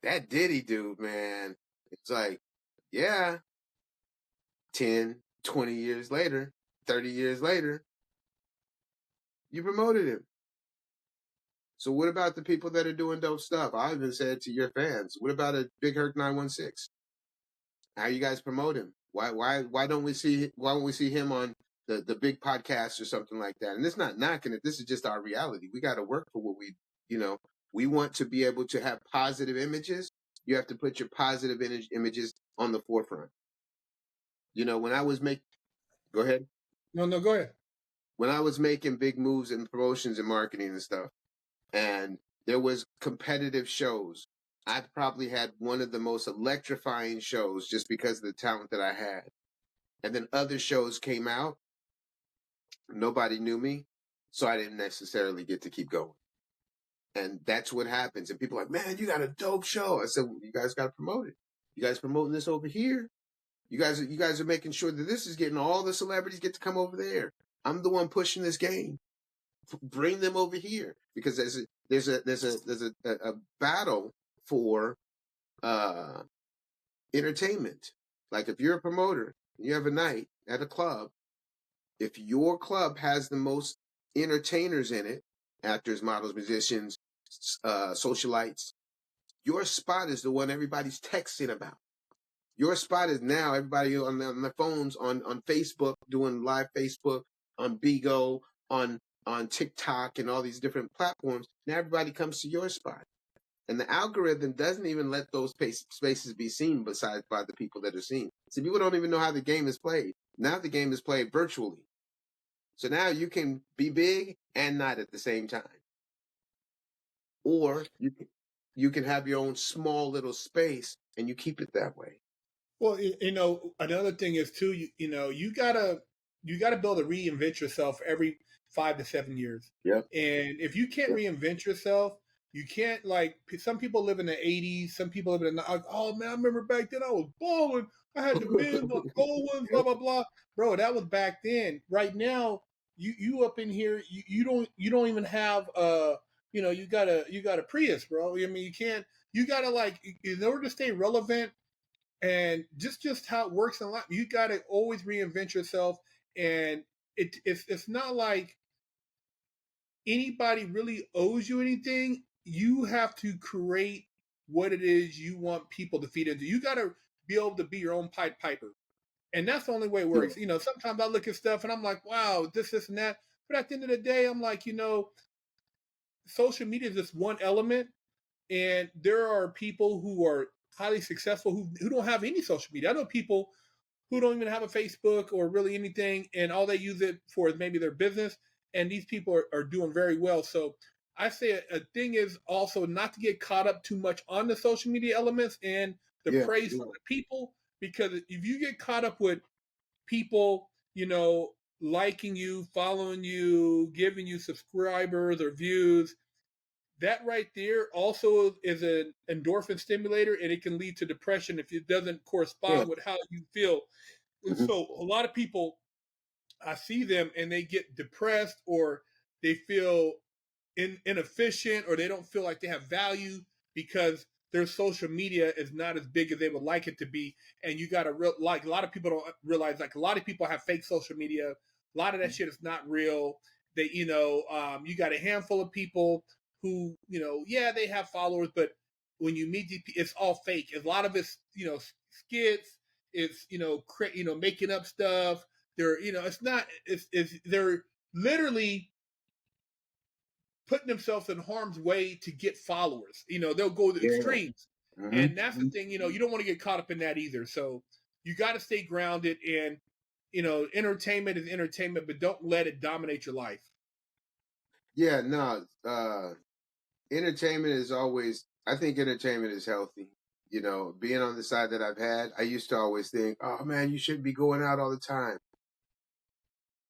that Diddy dude, man. It's like, yeah, 10, 20 years later, 30 years later, you promoted him. So what about the people that are doing dope stuff? I even said to your fans, what about a BigHerc916? How you guys promote him? Why don't we see him on the big podcast or something like that? And it's not knocking it. This is just our reality. We got to work for what we want to be able to have positive images. You have to put your positive images on the forefront. When I was go ahead. No, go ahead. When I was making big moves in promotions and marketing and stuff, and there was competitive shows, I probably had one of the most electrifying shows just because of the talent that I had. And then other shows came out. Nobody knew me, so I didn't necessarily get to keep going. And that's what happens. And people are like, man, you got a dope show. I said, well, you guys got to promote it. You guys promoting this over here. You guys are making sure that this is getting all the celebrities get to come over there. I'm the one pushing this game. Bring them over here because there's a battle for entertainment. Like if you're a promoter, you have a night at a club. If your club has the most entertainers in it, actors, models, musicians, socialites, your spot is the one everybody's texting about. Your spot is now everybody on their phones, on Facebook, doing live Facebook, on Bigo, on TikTok and all these different platforms. Now everybody comes to your spot. And the algorithm doesn't even let those spaces be seen besides by the people that are seen. So people don't even know how the game is played. Now the game is played virtually. So now you can be big and not at the same time. Or you can have your own small little space and you keep it that way. Well, another thing is too, you gotta build to reinvent yourself every 5 to 7 years. Yep. And if you can't reinvent yourself, you can't, like, some people live in the 80s, some people live in the, like, oh man, I remember back then I was balling. I had the bins, the gold ones, blah, blah, blah. Bro, that was back then. Right now, you up in here, you don't even have you got a Prius, bro. I mean, you gotta, like, in order to stay relevant, and just how it works in life, you got to always reinvent yourself. And it's not like anybody really owes you anything. You have to create what it is you want people to feed into. You got to be able to be your own Pied Piper, and that's the only way it works. Sometimes I look at stuff and I'm like, wow, this and that, but at the end of the day, I'm like, social media is just one element, and there are people who are highly successful who don't have any social media. I know people who don't even have a Facebook or really anything, and all they use it for is maybe their business. And these people are doing very well. So I say a thing is also not to get caught up too much on the social media elements and the praise from the people, because if you get caught up with people, liking you, following you, giving you subscribers or views, that right there also is an endorphin stimulator, and it can lead to depression if it doesn't correspond with how you feel. And so a lot of people, I see them and they get depressed, or they feel inefficient, or they don't feel like they have value because their social media is not as big as they would like it to be. And you got to like, a lot of people don't realize, like, a lot of people have fake social media. A lot of that shit is not real. They, you got a handful of people who, they have followers, but when you meet these, it's all fake. A lot of it's, skits. It's, making up stuff. They're, it's not. They're literally putting themselves in harm's way to get followers. They'll go to extremes. And that's the thing. You don't want to get caught up in that either. So you got to stay grounded, and entertainment is entertainment, but don't let it dominate your life. Yeah, no. Entertainment is always, I think entertainment is healthy. Being on the side that I've had, I used to always think, oh man, you shouldn't be going out all the time.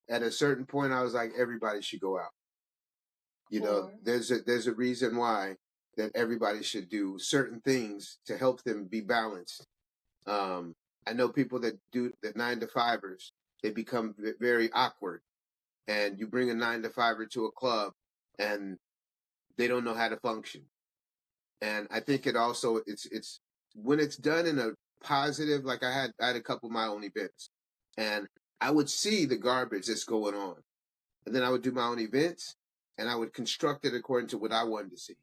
At a certain point, I was like, everybody should go out. There's a reason why that everybody should do certain things to help them be balanced. I know people that do the 9-to-5ers, they become very awkward, and you bring a 9-to-5er to a club and they don't know how to function. And I think it also, it's when it's done in a positive, like I had a couple of my own events, and I would see the garbage that's going on, and then I would do my own events, and I would construct it according to what I wanted to see.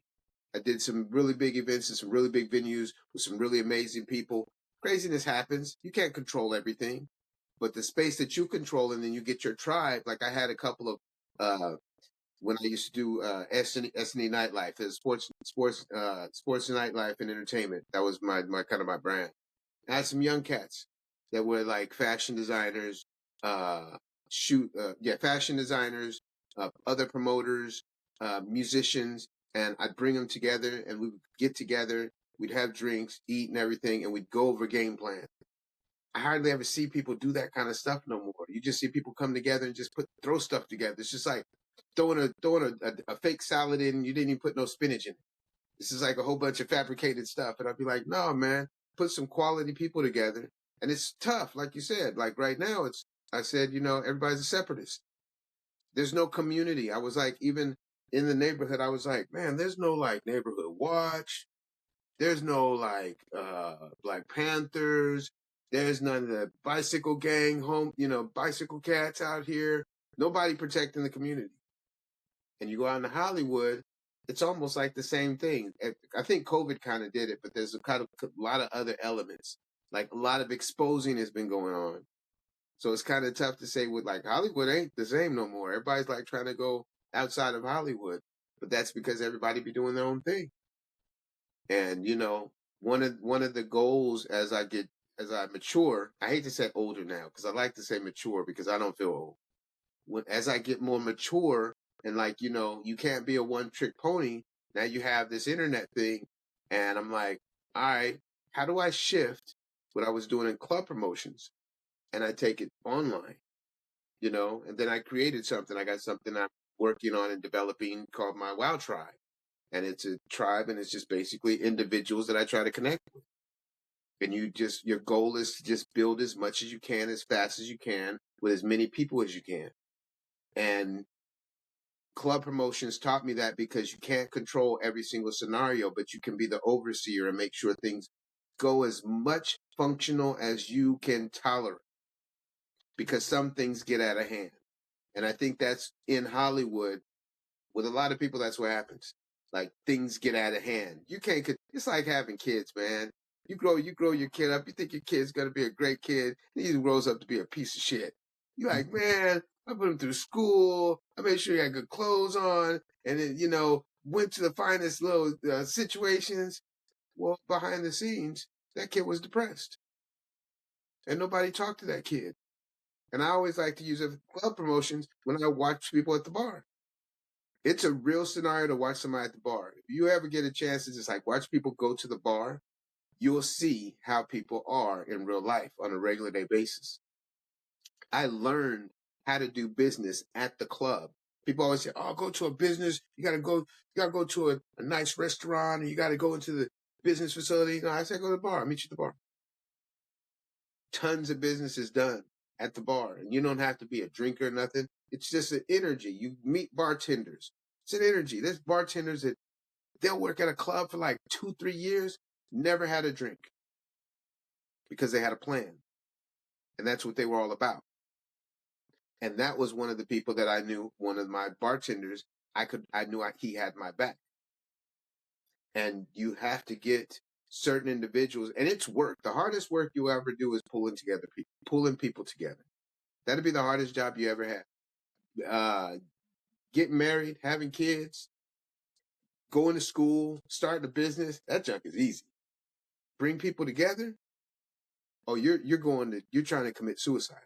I did some really big events in some really big venues with some really amazing people. Craziness happens. You can't control everything, but the space that you control, and then you get your tribe. Like I had a couple of, when I used to do S&E nightlife, as sports nightlife and entertainment. That was my kind of my brand. I had some young cats that were like fashion designers, fashion designers, other promoters, musicians, and I'd bring them together, and we would get together. We'd have drinks, eat, and everything, and we'd go over game plan. I hardly ever see people do that kind of stuff no more. You just see people come together and just throw stuff together. It's just like, throwing a fake salad in, you didn't even put no spinach in it. This is like a whole bunch of fabricated stuff. And I'd be like, no, man, put some quality people together. And it's tough, like you said. Like right now, I said, everybody's a separatist. There's no community. I was like, even in the neighborhood, I was like, man, there's no like neighborhood watch. There's no like Black Panthers. There's none of the bicycle gang bicycle cats out here. Nobody protecting the community. And you go out into Hollywood, it's almost like the same thing. I think COVID kind of did it, but there's a lot of other elements. Like a lot of exposing has been going on. So it's kind of tough to say with like Hollywood ain't the same no more. Everybody's like trying to go outside of Hollywood, but that's because everybody be doing their own thing. And one of the goals as I mature, I hate to say older now because I like to say mature because I don't feel old. As I get more mature and like, you can't be a one-trick pony. Now you have this internet thing. And I'm like, all right, how do I shift what I was doing in club promotions and I take it online, and then I created something. I got something I'm working on and developing called my WOW Tribe. And it's a tribe and it's just basically individuals that I try to connect with. And your goal is to just build as much as you can, as fast as you can, with as many people as you can. And club promotions taught me that because you can't control every single scenario, but you can be the overseer and make sure things go as much functional as you can tolerate. Because some things get out of hand. And I think that's in Hollywood. With a lot of people, that's what happens. Like things get out of hand. It's like having kids, man. You grow your kid up. You think your kid's going to be a great kid. And he grows up to be a piece of shit. You're like, man, I put him through school. I made sure he had good clothes on. And then, went to the finest little situations. Well, behind the scenes, that kid was depressed. And nobody talked to that kid. And I always like to use it for club promotions when I watch people at the bar. It's a real scenario to watch somebody at the bar. If you ever get a chance to just like watch people go to the bar, you'll see how people are in real life on a regular day basis. I learned how to do business at the club. People always say, oh, go to a business. You gotta go to a nice restaurant, and you gotta go into the business facility. No, I say go to the bar. I'll meet you at the bar. Tons of business is done at the bar, and you don't have to be a drinker or nothing. It's just an energy. You meet bartenders. It's an energy. There's bartenders that they'll work at a club for like 2-3 years, never had a drink because they had a plan. And that's what they were all about. And that was one of the people that I knew, one of my bartenders, I knew he had my back. And you have to get certain individuals, and it's work. The hardest work you ever do is pulling people together. That'd be the hardest job you ever have. Getting married, having kids, going to school, starting a business, that junk is easy. Bring people together. Oh, you're trying to commit suicide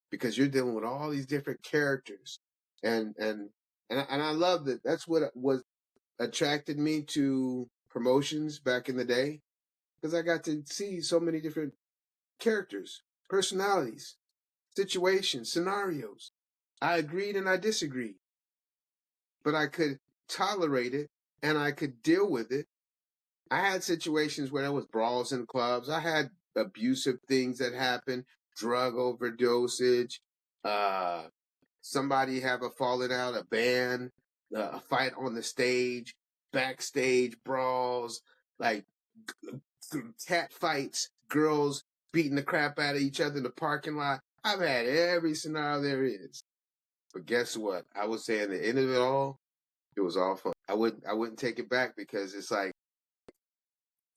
because you're dealing with all these different characters, and I love that. That's what attracted me to promotions back in the day, because I got to see so many different characters, personalities, situations, scenarios. I agreed and I disagreed, but I could tolerate it and I could deal with it. I had situations where there was brawls in clubs. I had abusive things that happened, drug overdosage, somebody have a falling out, a band, a fight on the stage, backstage brawls, like cat fights, girls beating the crap out of each other in the parking lot. I've had every scenario there is. But guess what? I would say at the end of it all, it was all fun. I wouldn't take it back because it's like,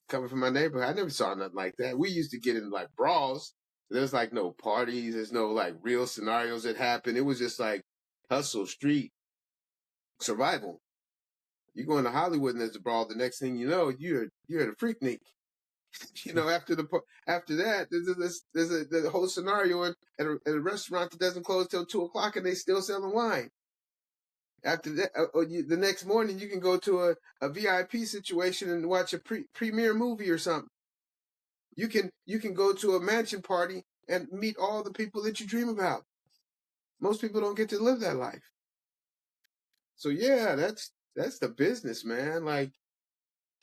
coming from my neighborhood, I never saw nothing like that. We used to get in like brawls. There's like no parties. There's no like real scenarios that happen. It was just like hustle, street, survival. You go into Hollywood and there's a brawl. The next thing you know, you're at a Freaknik. After that, there's the whole scenario at a restaurant that doesn't close till 2:00 and they still selling wine. After that, the next morning, you can go to a VIP situation and watch a premiere movie or something. You can go to a mansion party and meet all the people that you dream about. Most people don't get to live that life. So yeah, that's the business, man. Like,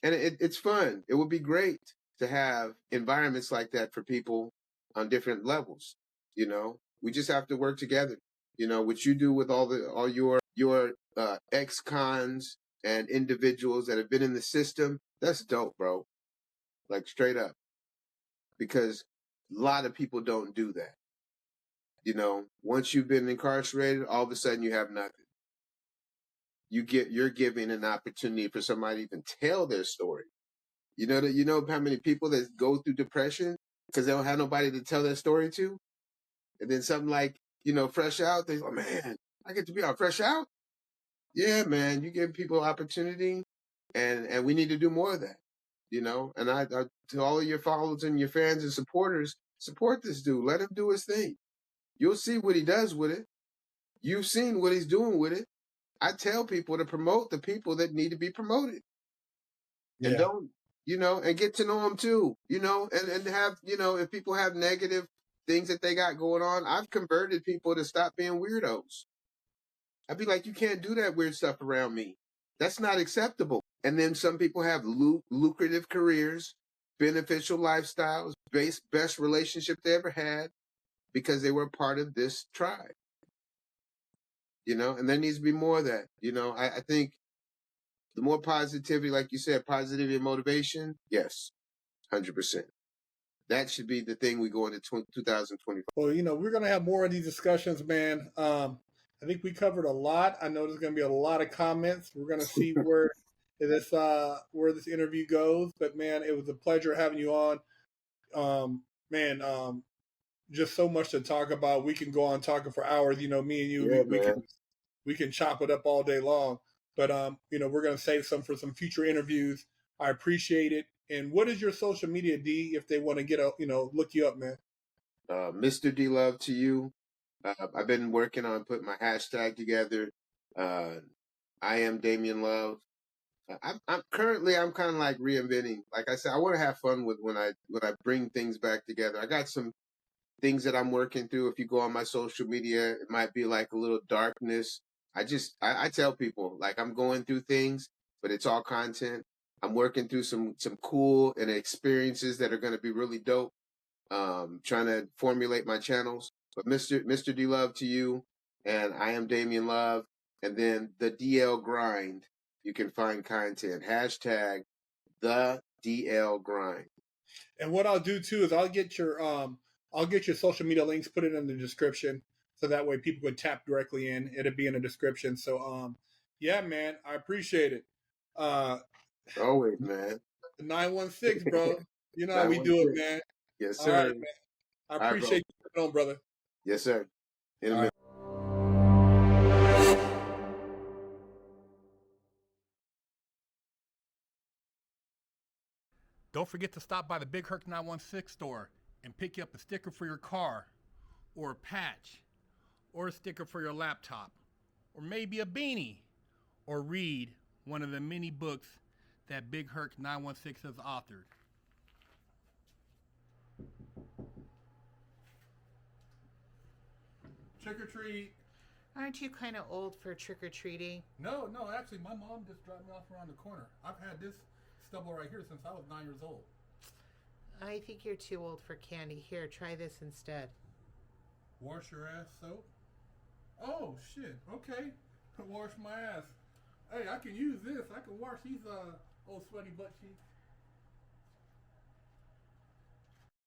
and it's fun. It would be great to have environments like that for people on different levels. You know, we just have to work together. You know, what you do with all your ex-cons and individuals that have been in the system, that's dope, bro. Like straight up, because a lot of people don't do that. You know, once you've been incarcerated, all of a sudden you have nothing. You're giving an opportunity for somebody to even tell their story. You know how many people that go through depression because they don't have nobody to tell their story to, and then something like fresh out, they go, man, I get to be on fresh out. Yeah, man, you give people opportunity, and we need to do more of that. You know, and I to all of your followers and your fans and supporters, support this dude. Let him do his thing. You'll see what he does with it. You've seen what he's doing with it. I tell people to promote the people that need to be promoted. And Yeah. don't, and get to know them too, and have, if people have negative things that they got going on, I've converted people to stop being weirdos. I'd be like, you can't do that weird stuff around me. That's not acceptable. And then some people have lucrative careers, beneficial lifestyles, best relationship they ever had because they were part of this tribe, and there needs to be more of that. I think the more positivity, like you said, positivity and motivation, yes, 100%. That should be the thing we go into 2025. Well, we're going to have more of these discussions, man. I think we covered a lot. I know there's going to be a lot of comments. We're going to see where this interview goes. But man, it was a pleasure having you on. Man, just so much to talk about. We can go on talking for hours. Me and you, Yeah, man. we can chop it up all day long. But we're going to save some for some future interviews. I appreciate it. And what is your social media, D, if they want to look you up, man? Mr. DLove to you. I've been working on putting my hashtag together. I am Damian Love. I'm currently I'm kind of like reinventing. Like I said, I want to have fun with when I bring things back together. I got some things that I'm working through. If you go on my social media, it might be like a little darkness. I tell people like I'm going through things, but it's all content. I'm working through some cool and experiences that are going to be really dope. Trying to formulate my channels. But Mr. DLove to you, and I am Damian Love, and then the DL Grind. You can find content. Hashtag the DL Grind. And what I'll do too is I'll get your social media links, put it in the description, so that way people can tap directly in. It'll be in the description. So yeah, man, I appreciate it. Always, man. 916, bro. You know how we do it, 916. man. Yes, All right, sir. man. I All right, bro. appreciate you coming on, brother. Yes, sir. In a All minute. right. Don't forget to stop by the BigHerc916 store and pick you up a sticker for your car, or a patch, or a sticker for your laptop, or maybe a beanie, or read one of the many books that BigHerc916 has authored. Trick or treat. Aren't you kind of old for trick-or-treating? No, actually, my mom just dropped me off around the corner. I've had this stubble right here since I was 9 years old. I think you're too old for candy. Here, try this instead. Wash your ass soap? Oh, shit. Okay. Wash my ass. Hey, I can use this. I can wash these old sweaty butt cheeks.